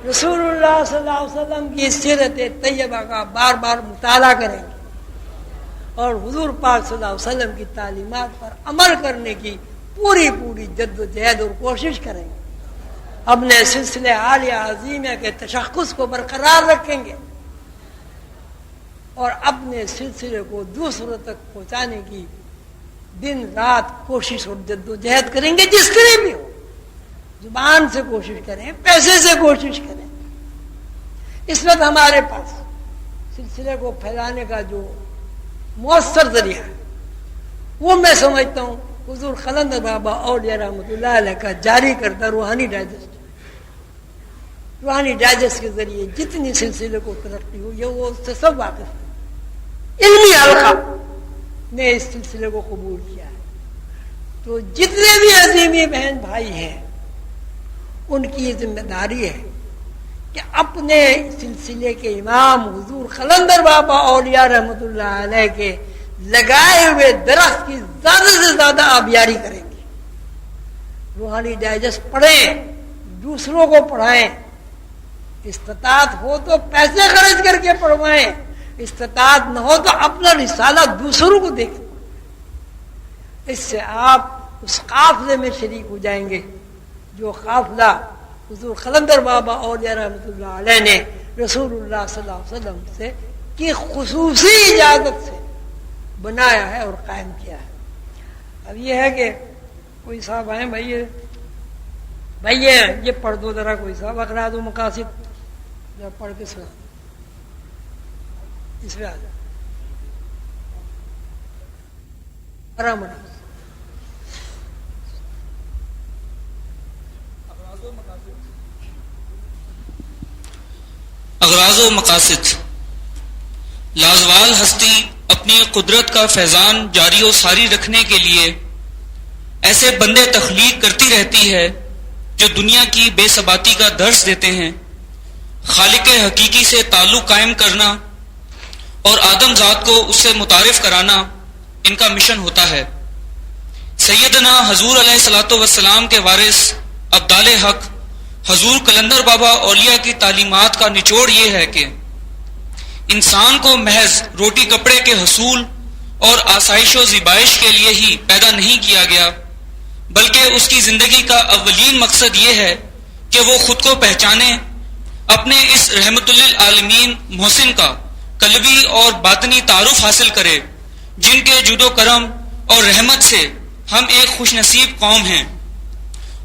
رسول اللہ صلی اللہ علیہ وسلم کی سیرت طیبہ کا بار بار مطالعہ کریں گے اور حضور پاک صلی اللہ علیہ وسلم کی تعلیمات پر عمل کرنے کی پوری جد و جہد اور کوشش کریں گے. اپنے سلسلے عالیہ عظیمہ کے تشخص کو برقرار رکھیں گے اور اپنے سلسلے کو دوسروں تک پہنچانے کی دن رات کوشش اور جد و جہد کریں گے. جس طرح بھی ہو، زبان سے کوشش کریں، پیسے سے کوشش کریں. اس وقت ہمارے پاس سلسلے کو پھیلانے کا جو مؤثر ذریعہ ہے وہ میں سمجھتا ہوں حضور قلندر بابا اولیاء رحمۃ اللہ علیہ کا جاری کردہ روحانی ڈائجسٹ کے ذریعے جتنی سلسلے کو ترقی ہوئی ہے وہ اس سے سب واقف ہے. علمی حلقہ نے اس سلسلے کو قبول کیا ہے. تو جتنے بھی عظیمی بہن بھائی ہیں ان کی یہ ذمہ داری ہے کہ اپنے سلسلے کے امام حضور قلندر بابا اولیاء رحمۃ اللہ علیہ کے لگائے ہوئے درخت کی زیادہ سے زیادہ آبیاری کریں گے. روحانی ڈائجسٹ پڑھیں، دوسروں کو پڑھائیں. استطاعت ہو تو پیسے خرچ کر کے پڑھوائیں، استطاعت نہ ہو تو اپنا رسالہ دوسروں کو دے کے پڑھوائیں. اس سے آپ اس قافلے میں شریک ہو جائیں گے جو قافلہ حضور قلندر بابا اولیاء رحمۃ اللہ علیہ نے رسول اللہ صلی اللہ علیہ وسلم سے کی خصوصی اجازت سے بنایا ہے اور قائم کیا ہے. اب یہ ہے کہ کوئی صاحب آئے بھائی یہ پڑھ دو ذرا، کوئی صاحب اغراض و مقاصد ذرا پڑھ کے سنا، اس میں آ جائے آرام آرام. اغراض و مقاصد. لازوال ہستی اپنی قدرت کا فیضان جاری و ساری رکھنے کے لیے ایسے بندے تخلیق کرتی رہتی ہے جو دنیا کی بے ثباتی کا درس دیتے ہیں. خالق حقیقی سے تعلق قائم کرنا اور آدم ذات کو اس سے متعارف کرانا ان کا مشن ہوتا ہے. سیدنا حضور علیہ الصلوۃ والسلام کے وارث ابدال حق حضور قلندر بابا اولیاء کی تعلیمات کا نچوڑ یہ ہے کہ انسان کو محض روٹی کپڑے کے حصول اور آسائش و زیبائش کے لیے ہی پیدا نہیں کیا گیا، بلکہ اس کی زندگی کا اولین مقصد یہ ہے کہ وہ خود کو پہچانے، اپنے اس رحمت للعالمین محسن کا قلبی اور باطنی تعارف حاصل کرے، جن کے جود و کرم اور رحمت سے ہم ایک خوش نصیب قوم ہیں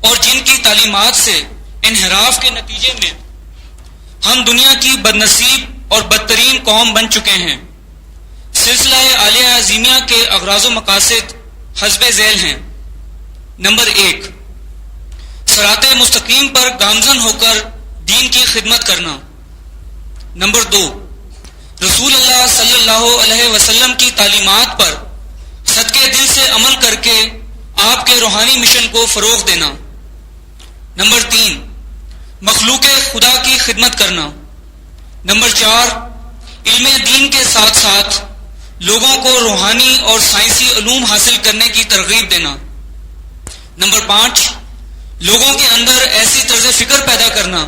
اور جن کی تعلیمات سے انحراف کے نتیجے میں ہم دنیا کی بدنصیب اور بدترین قوم بن چکے ہیں. سلسلہ عالیہ عظیمیہ کے اغراض و مقاصد حسب ذیل ہیں. نمبر 1، صراط مستقیم پر گامزن ہو کر دین کی خدمت کرنا. نمبر 2، رسول اللہ صلی اللہ علیہ وسلم کی تعلیمات پر صدقے دل سے عمل کر کے آپ کے روحانی مشن کو فروغ دینا. نمبر 3، مخلوق خدا کی خدمت کرنا. نمبر 4، علم دین کے ساتھ ساتھ لوگوں کو روحانی اور سائنسی علوم حاصل کرنے کی ترغیب دینا. نمبر 5، لوگوں کے اندر ایسی طرز فکر پیدا کرنا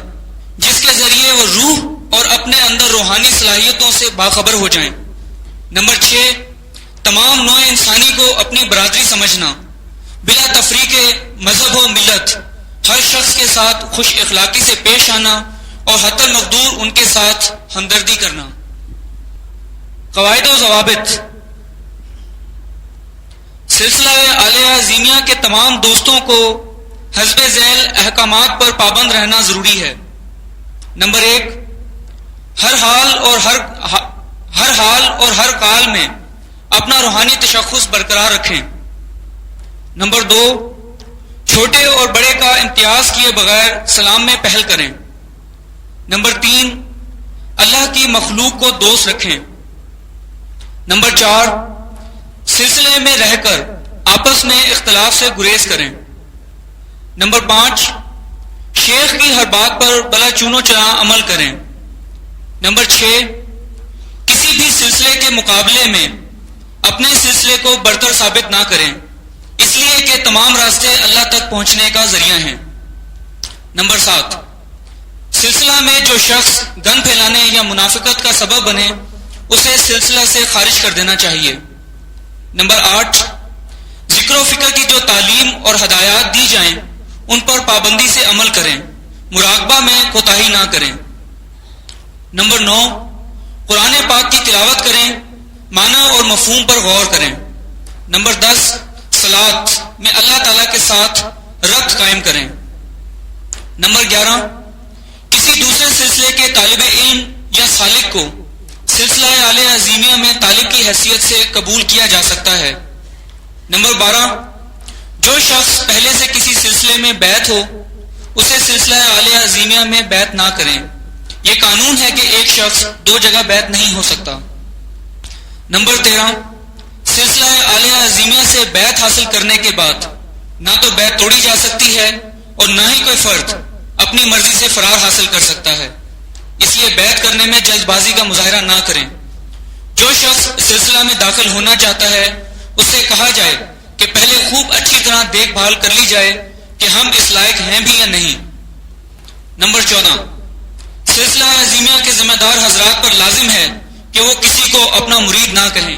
جس کے ذریعے وہ روح اور اپنے اندر روحانی صلاحیتوں سے باخبر ہو جائیں. نمبر 6، تمام نوع انسانی کو اپنی برادری سمجھنا، بلا تفریق مذہب و ملت، ہر شخص کے ساتھ خوش اخلاقی سے پیش آنا اور حتی المقدور ان کے ساتھ ہمدردی کرنا. قواعد و ضوابط. سلسلہ عالیہ عظیمیہ کے تمام دوستوں کو حسب ذیل احکامات پر پابند رہنا ضروری ہے. نمبر 1، ہر حال اور ہر کال میں اپنا روحانی تشخص برقرار رکھیں. نمبر 2، چھوٹے اور بڑے کا امتیاز کیے بغیر سلام میں پہل کریں۔ نمبر 3، اللہ کی مخلوق کو دوست رکھیں۔ نمبر 4، سلسلے میں رہ کر آپس میں اختلاف سے گریز کریں۔ نمبر 5، شیخ کی ہر بات پر بلا چونو چنا عمل کریں۔ نمبر 6، کسی بھی سلسلے کے مقابلے میں اپنے سلسلے کو برتر ثابت نہ کریں، اس لیے کہ تمام راستے اللہ تک پہنچنے کا ذریعہ ہیں۔ نمبر 7، سلسلہ میں جو شخص گن پھیلانے یا منافقت کا سبب بنے اسے سلسلہ سے خارج کر دینا چاہیے۔ نمبر 8، ذکر و فکر کی جو تعلیم اور ہدایات دی جائیں ان پر پابندی سے عمل کریں، مراقبہ میں کوتاہی نہ کریں۔ نمبر 9، قرآن پاک کی تلاوت کریں، معنی اور مفہوم پر غور کریں۔ نمبر 10، صلاۃ میں اللہ تعالیٰ کے ساتھ ربط قائم کریں۔ نمبر 11، کسی دوسرے سلسلے کے طالب علم یا سالک کو سلسلہ اعلی عظیمیہ میں طالب کی حیثیت سے قبول کیا جا سکتا ہے۔ نمبر 12، جو شخص پہلے سے کسی سلسلے میں بیعت ہو اسے سلسلہ اعلی عظیمیہ میں بیعت نہ کریں، یہ قانون ہے کہ ایک شخص 2 جگہ بیعت نہیں ہو سکتا۔ نمبر 13، سلسلہ اعلی عظیمیہ سے بیعت حاصل کرنے کے بعد نہ تو بیعت توڑی جا سکتی ہے اور نہ ہی کوئی فرد اپنی مرضی سے فرار حاصل کر سکتا ہے، اس لیے بیعت کرنے میں جلد بازی کا مظاہرہ نہ کریں۔ جو شخص سلسلہ میں داخل ہونا چاہتا ہے اس سے کہا جائے کہ پہلے خوب اچھی طرح دیکھ بھال کر لی جائے کہ ہم اس لائق ہیں بھی یا نہیں۔ نمبر 14، سلسلہ عظیمیہ کے ذمہ دار حضرات پر لازم ہے کہ وہ کسی کو اپنا مرید نہ کہیں۔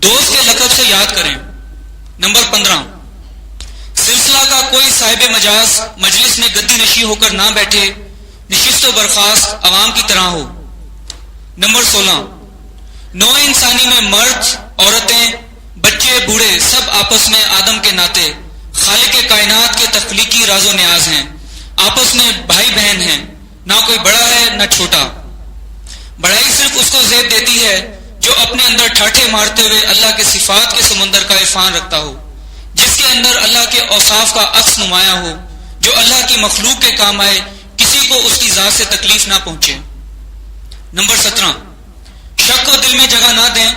دوست کے لقب سے یاد کریں۔ نمبر 15، سلسلہ کا کوئی صاحب مجاز مجلس میں گدی نشی ہو کر نہ بیٹھے، نشست و برخاست عوام کی طرح ہو۔ نمبر 16، نوع انسانی میں مرد، عورتیں، بچے، بوڑھے سب آپس میں آدم کے ناطے خالق کائنات کے تخلیقی راز و نیاز ہیں، آپس میں بھائی بہن ہیں، نہ کوئی بڑا ہے نہ چھوٹا۔ بڑائی صرف اس کو زیب دیتی ہے جو اپنے اندر ٹھاٹھے مارتے ہوئے اللہ کے صفات کے سمندر کا عرفان رکھتا ہو، جس کے اندر اللہ کے اوصاف کا عکس نمایاں ہو، جو اللہ کی مخلوق کے کام آئے، کسی کو اس کی ذات سے تکلیف نہ پہنچے۔ نمبر 17، شک کو دل میں جگہ نہ دیں،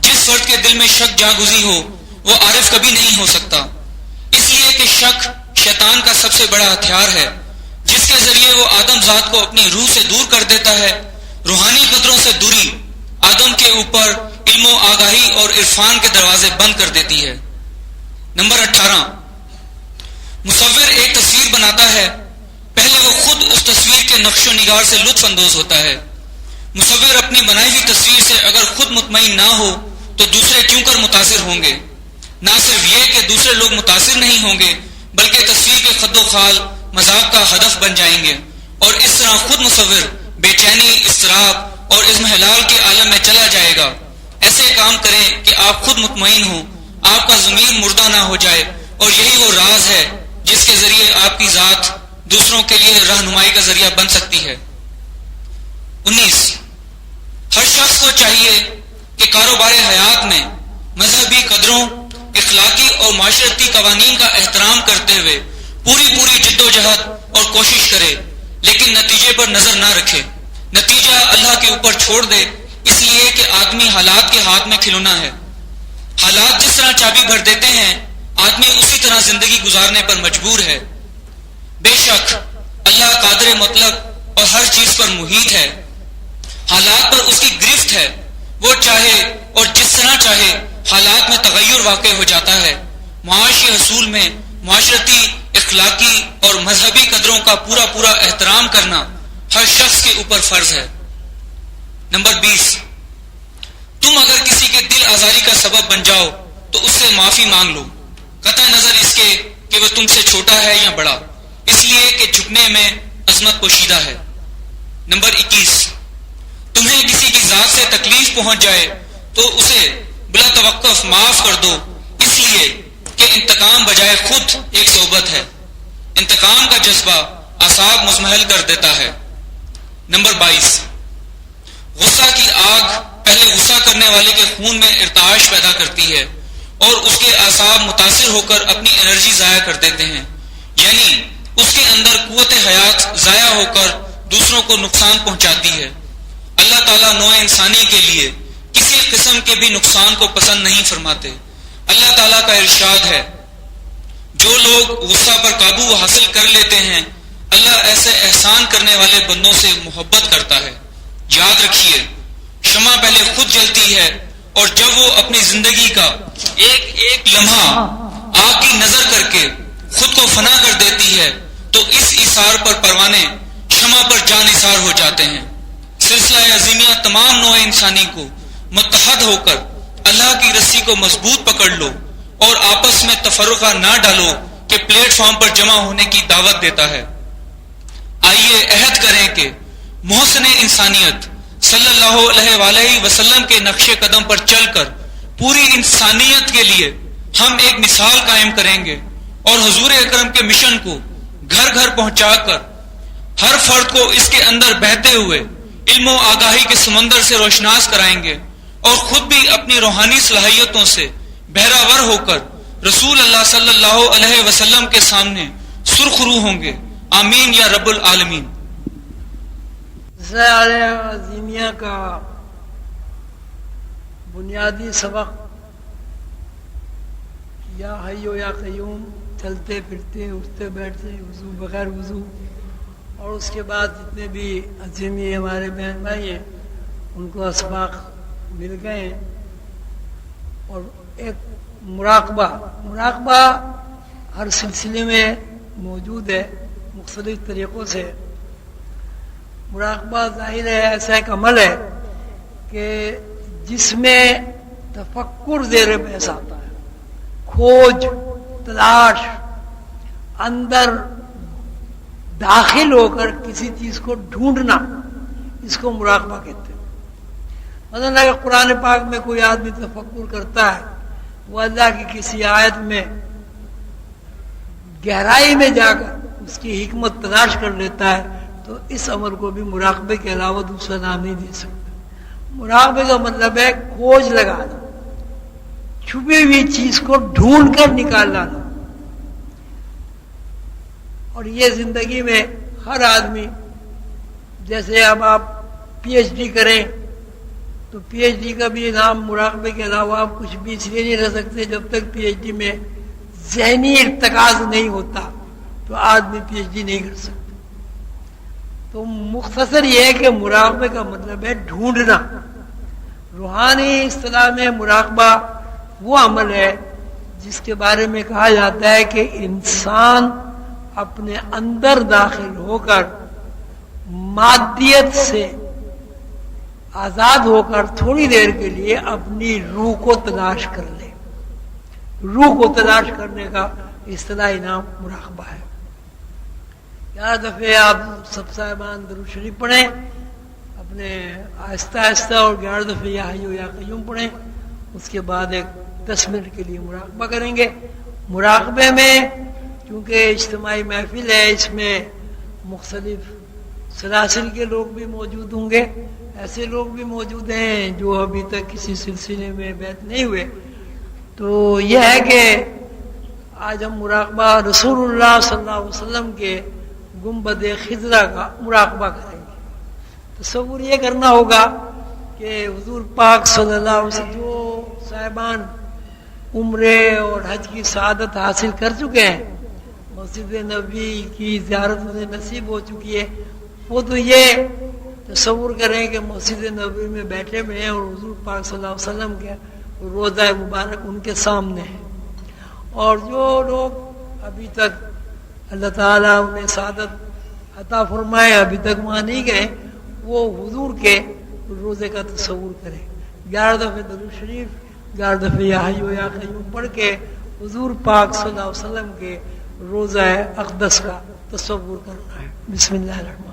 جس فرد کے دل میں شک جا گزی ہو وہ عارف کبھی نہیں ہو سکتا، اس لیے کہ شک شیطان کا سب سے بڑا ہتھیار ہے، جس کے ذریعے وہ آدم ذات کو اپنی روح سے دور کر دیتا ہے۔ روحانی قدروں سے دوری آدم کے اوپر علم و آگاہی اور عرفان کے دروازے بند کر دیتی ہے۔ نمبر 18، مصور ایک تصویر بناتا ہے، پہلے وہ خود اس تصویر کے نقش و نگار سے لطف اندوز ہوتا ہے۔ مصور اپنی بنائی ہوئی تصویر سے اگر خود مطمئن نہ ہو تو دوسرے کیوں کر متاثر ہوں گے؟ نہ صرف یہ کہ دوسرے لوگ متاثر نہیں ہوں گے بلکہ تصویر کے خد و خال مذاق کا ہدف بن جائیں گے، اور اس طرح خود مصور بے چینی، اضطراب اور اضمحلال کے عالم میں چلا جائے گا۔ ایسے کام کریں کہ آپ خود مطمئن ہوں، آپ کا ضمیر مردہ نہ ہو جائے، اور یہی وہ راز ہے جس کے ذریعے آپ کی ذات دوسروں کے لیے رہنمائی کا ذریعہ بن سکتی ہے۔ 19، ہر شخص کو چاہیے کہ کاروبار حیات میں مذہبی قدروں، اخلاقی اور معاشرتی قوانین کا احترام کرتے ہوئے پوری جد و جہد اور کوشش کرے، لیکن نتیجے پر نظر نہ رکھے، نتیجہ اللہ کے اوپر چھوڑ دے، اس لیے کہ آدمی حالات کے ہاتھ میں کھلونا ہے۔ حالات جس طرح چابی بھر دیتے ہیں آدمی اسی طرح زندگی گزارنے پر مجبور ہے۔ بے شک اللہ قادر مطلق اور ہر چیز پر محیط ہے، حالات پر اس کی گرفت ہے، وہ چاہے اور جس طرح چاہے حالات میں تغیر واقع ہو جاتا ہے۔ معاشی حصول میں معاشرتی، اخلاقی اور مذہبی قدروں کا پورا احترام کرنا ہر شخص کے اوپر فرض ہے۔ نمبر 20، تم اگر کسی کے دل آزاری کا سبب بن جاؤ تو اس سے معافی مانگ لو، قطع نظر اس کے کہ وہ تم سے چھوٹا ہے یا بڑا، اس لیے کہ جھکنے میں عظمت پوشیدہ ہے۔ نمبر 21، تمہیں کسی کی ذات سے تکلیف پہنچ جائے تو اسے بلا توقف معاف کر دو، اس لیے کہ انتقام بجائے خود ایک صحبت ہے، انتقام کا جذبہ اعصاب مزمحل کر دیتا ہے۔ نمبر 22، غصہ کی آگ پہلے غصہ کرنے والے کے خون میں ارتعاش پیدا کرتی ہے اور اس کے اعصاب متاثر ہو کر اپنی انرجی ضائع کر دیتے ہیں، یعنی اس کے اندر قوت حیات ضائع ہو کر دوسروں کو نقصان پہنچاتی ہے۔ اللہ تعالیٰ نوع انسانی کے لیے کسی قسم کے بھی نقصان کو پسند نہیں فرماتے۔ اللہ تعالیٰ کا ارشاد ہے، جو لوگ غصہ پر قابو حاصل کر لیتے ہیں اللہ ایسے احسان کرنے والے بندوں سے محبت کرتا ہے۔ یاد رکھیے، شمع پہلے خود جلتی ہے اور جب وہ اپنی زندگی کا ایک ایک لمحہ آگ کی نظر کر کے خود کو فنا کر دیتی ہے تو اس ایثار پر پروانے شمع پر جان نثار ہو جاتے ہیں۔ سلسلہ عظیمیہ تمام نوع انسانی کو متحد ہو کر اللہ کی رسی کو مضبوط پکڑ لو اور آپس میں تفرقہ نہ ڈالو کہ پلیٹ فارم پر جمع ہونے کی دعوت دیتا ہے۔ آئیے عہد کریں کہ محسن انسانیت صلی اللہ علیہ وآلہ وسلم کے نقش قدم پر چل کر پوری انسانیت کے لیے ہم ایک مثال قائم کریں گے اور حضور اکرم کے مشن کو گھر گھر پہنچا کر ہر فرد کو اس کے اندر بہتے ہوئے علم و آگاہی کے سمندر سے روشناس کرائیں گے اور خود بھی اپنی روحانی صلاحیتوں سے بہراور ہو کر رسول اللہ صلی اللہ علیہ وسلم کے سامنے سرخ رو ہوں گے۔ آمین یا رب العالمین۔ عظیمیہ کا بنیادی سبق یا حیو یا قیوم، چلتے پھرتے اٹھتے بیٹھتے وضو بغیر وضو، اور اس کے بعد جتنے بھی عظیمی ہمارے بہن بھائی ہیں ان کو اسباق مل گئے ہیں۔ اور ایک مراقبہ ہر سلسلے میں موجود ہے مختلف طریقوں سے۔ مراقبہ ظاہر ہے ایسا ایک عمل ہے کہ جس میں تفکر زیر بحث آتا ہے، کھوج تلاش، اندر داخل ہو کر کسی چیز کو ڈھونڈنا، اس کو مراقبہ کہتے ہیں۔ مثلا اگر قرآن پاک میں کوئی آدمی تفکر کرتا ہے، وہ اللہ کی کسی آیت میں گہرائی میں جا کر اس کی حکمت تلاش کر لیتا ہے تو اس عمل کو بھی مراقبے کے علاوہ دوسرا نام نہیں دے سکتا۔ مراقبے کا مطلب ہے کھوج لگانا، چھپی ہوئی چیز کو ڈھونڈ کر نکال لانا۔ اور یہ زندگی میں ہر آدمی، جیسے اب آپ پی ایچ ڈی کریں تو پی ایچ ڈی کا بھی نام مراقبے کے علاوہ آپ کچھ بھی اس لیے نہیں رہ سکتے جب تک پی ایچ ڈی میں ذہنی ارتکاز نہیں ہوتا تو آدمی پی ایچ ڈی نہیں کر سکتا۔ تو مختصر یہ ہے کہ مراقبے کا مطلب ہے ڈھونڈنا۔ روحانی اصطلاح میں مراقبہ وہ عمل ہے جس کے بارے میں کہا جاتا ہے کہ انسان اپنے اندر داخل ہو کر مادیت سے آزاد ہو کر تھوڑی دیر کے لیے اپنی روح کو تلاش کر لے۔ روح کو تلاش کرنے کا اصطلاحی نام مراقبہ ہے۔ 11 دفعے آپ سب صاحبان درود شریف پڑھیں، اپنے آہستہ آہستہ، اور 11 دفعے یا حیو یا قیوم پڑھیں۔ اس کے بعد ایک 10 منٹ کے لیے مراقبہ کریں گے۔ مراقبے میں کیونکہ اجتماعی محفل ہے، اس میں مختلف سلاسل کے لوگ بھی موجود ہوں گے، ایسے لوگ بھی موجود ہیں جو ابھی تک کسی سلسلے میں بیعت نہیں ہوئے۔ تو یہ ہے کہ آج ہم مراقبہ رسول اللہ صلی اللہ علیہ وسلم کے گنبد خضرا کا مراقبہ کریں گے۔ تصور یہ کرنا ہوگا کہ حضور پاک صلی اللہ علیہ وسلم جو صاحبان عمرے اور حج کی سعادت حاصل کر چکے ہیں، مسجد نبی کی زیارت انہیں نصیب ہو چکی ہے، وہ تو یہ تصور کریں کہ مسجد نبی میں بیٹھے ہوئے ہیں اور حضور پاک صلی اللہ علیہ وسلم کے روضہ مبارک ان کے سامنے ہے۔ اور جو لوگ ابھی تک اللہ تعالیٰ انہیں سعادت عطا فرمائے ابھی تک وہاں نہیں گئے، وہ حضور کے روزے کا تصور کریں۔ 11 دفعے درود شریف، 11 دفعے یا حیو یا قیوم پڑھ کے حضور پاک صلی اللہ علیہ وسلم کے روزہ اقدس کا تصور کرنا ہے۔ بسم اللہ الرحمن الرحیم۔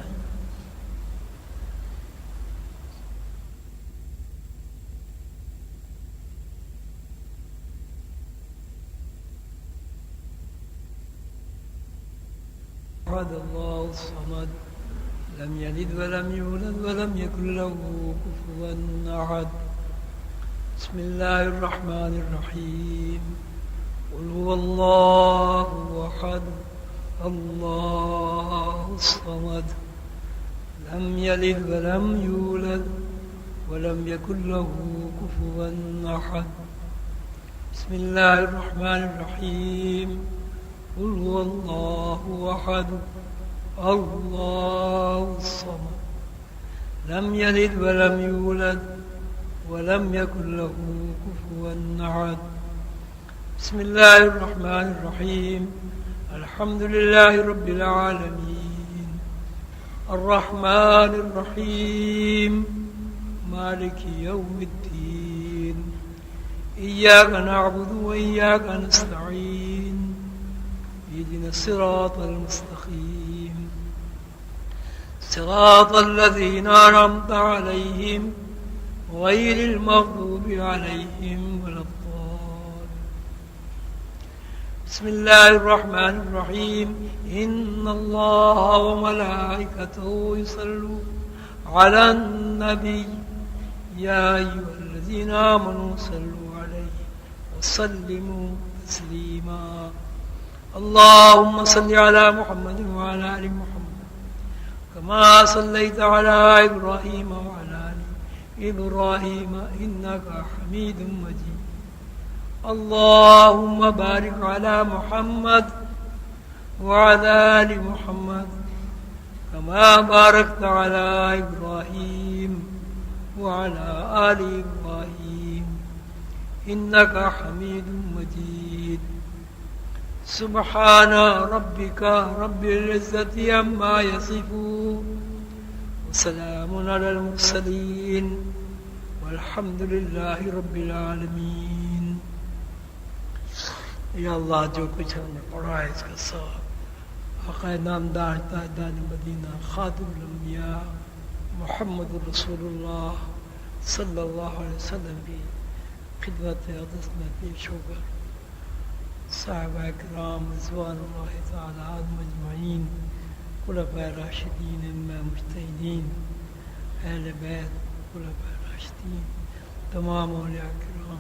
اللہ الصمد لم یلد ولم یولد ولم یکن له کفوا احد بسم الله الرحمن الرحيم قل هو الله أحد الله الصمد لم يلد ولم يولد ولم يكن له كفوا أحد بسم الله الرحمن الرحيم قل هو الله أحد الله الصمد لم يلد ولم يولد ولم يكن له كفوا أحد بسم الله الرحمن الرحيم الحمد لله رب العالمين الرحمن الرحيم مالك يوم الدين إياك نعبد وإياك نستعين اهدنا الصراط المستقيم صراط الذين أنعمت عليهم غير المغضوب عليهم ولا الضالين بسم الله الرحمن الرحيم إن الله وملائكته يصلون على النبي يا أيها الذين آمنوا صلوا عليه وسلموا تسليما اللهم صل على محمد وعلى آل محمد كما صليت على إبراهيم وعلى آل إبراهيم إنك حميد مجيد اللهم بارك على محمد وعلى آل محمد كما باركت على إبراهيم وعلى آل إبراهيم إنك حميد مجيد سبحان ربك رب العزة عما يصفون وسلام على المرسلين والحمد لله رب العالمين یا اللہ جو کچھ ہم نے پڑھا ہے اس کا ثواب آقا نامدار تاجدار مدینہ خاتم الانبیاء محمد رسول اللہ صلی اللہ علیہ وسلم کی خدمت اقدس میں پیش ہو کر صحابہ کرام رضوان اللہ تعالی عنہم اجمعین خلفاء راشدین ائمہ مجتہدین اہل بیت خلفاء راشدین تمام اولیاء کرام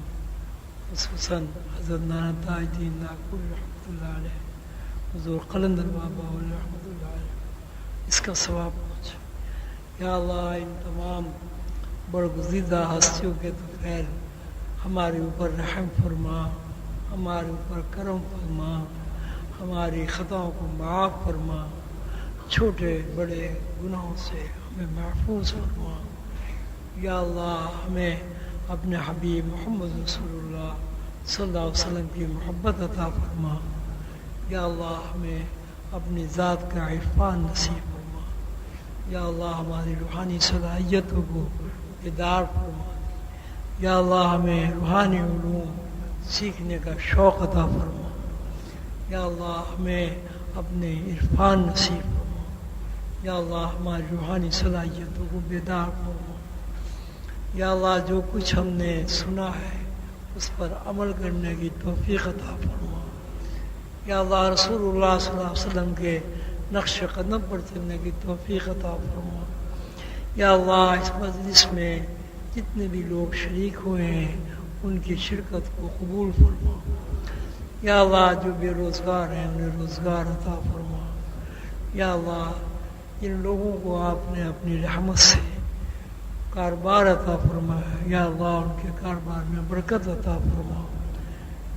خصوصاً حضرت نانا تاج الدین ناگپور رحمۃ اللہ علیہ حضور قلندر بابا رحمۃ اللہ علیہ اس کا ثواب پہنچے یا اللہ ان تمام برگزیدہ ہستیوں کے تو خیر ہمارے اوپر رحم فرما ہمارے اوپر کرم فرما ہماری خطاؤں کو معاف فرما چھوٹے بڑے گناہوں سے ہمیں محفوظ فرما یا اللہ ہمیں اپنے حبیب محمد رسول اللہ صلی اللہ علیہ وسلم کی محبت عطا فرما یا اللہ ہمیں اپنی ذات کا عرفان نصیب فرما یا اللہ ہماری روحانی صلاحیتوں کو بیدار فرما یا اللہ ہمیں روحانی علوم سیکھنے کا شوق عطا فرما یا اللہ ہمیں اپنے عرفان نصیب فرما یا اللہ ہماری روحانی صلاحیتوں کو بیدار فرما یا اللہ جو کچھ ہم نے سنا ہے اس پر عمل کرنے کی توفیق عطا فرما یا اللہ رسول اللہ صلی اللہ علیہ وسلم کے نقش قدم پر چلنے کی توفیق عطا فرما یا اللہ اس مجلس میں جتنے بھی لوگ شریک ہوئے ہیں ان کی شرکت کو قبول فرما یا اللہ جو بے روزگار ہیں انہیں روزگار عطا فرما یا اللہ جن لوگوں کو آپ نے اپنی رحمت سے کاروبار عطا فرمایا یا اللہ ان کے کاروبار میں برکت عطا فرما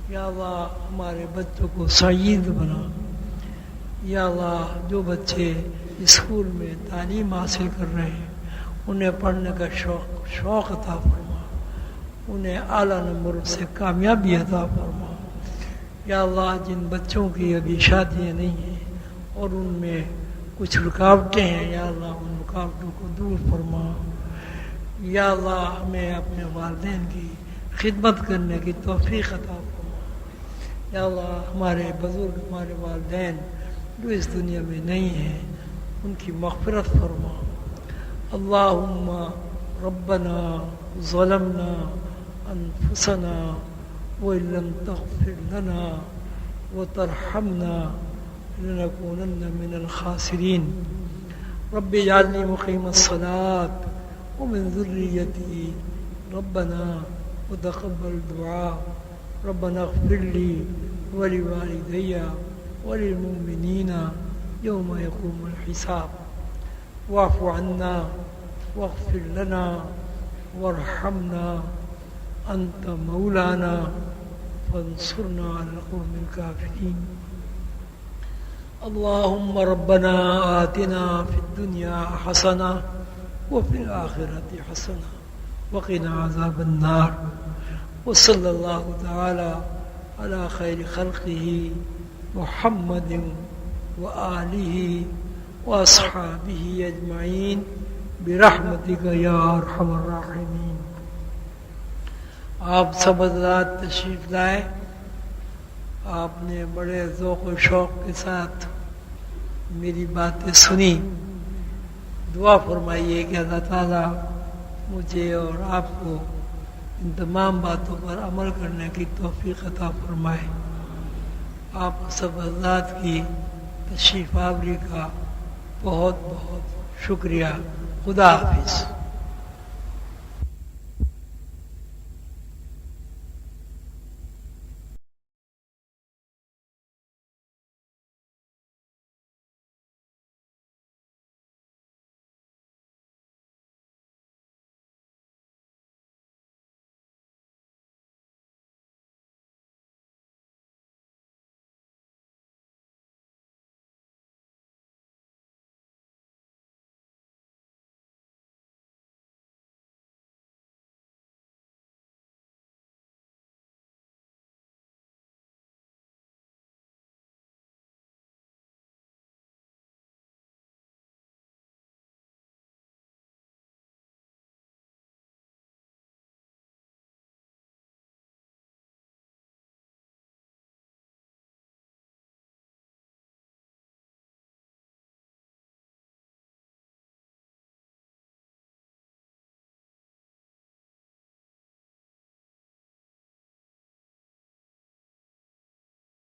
یا اللہ ہمارے بچوں کو سعید بنا یا اللہ جو بچے اسکول میں تعلیم حاصل کر رہے ہیں انہیں پڑھنے کا شوق عطا فرما انہیں اعلیٰ نمبروں سے کامیابی عطا فرما یا اللہ جن بچوں کی ابھی شادیاں نہیں ہیں اور ان میں کچھ رکاوٹیں ہیں یا اللہ ان رکاوٹوں کو دور فرما یا اللہ ہمیں اپنے والدین کی خدمت کرنے کی توفیق عطا فرما یا اللہ ہمارے بزرگ ہمارے والدین جو اس دنیا میں نہیں ہیں ان کی مغفرت فرما اللہم ربنا ظلمنا انفسنا وإن لم تغفر لنا وترحمنا لنكونن من الخاسرين رب اجعلني مقيم الصلاة ومن ذريتي ربنا وتقبل دعاء. ربنا اغفر لي ولوالدي وللمؤمنين يوم يقوم الحساب. واعف عنا واغفر لنا وارحمنا أنت مولانا فانصرنا على القوم الكافرين. اللهم ربنا آتنا في الدنيا حسنة وفي الآخرة حسنة وقنا عذاب النار. وصلى الله تعالى على خير خلقه محمد وآله وأصحابه أجمعين برحمتك يا أرحم الراحمين. آپ سب حضرات تشریف لائے. آپ نے بڑے ذوق و شوق کے ساتھ میری باتیں سنی. دعا فرمائیے کہ اللہ تعالیٰ مجھے اور آپ کو ان تمام باتوں پر عمل کرنے کی توفیق عطا فرمائے. آپ سب حضرات کی تشریف آوری کا بہت بہت شکریہ. خدا حافظ.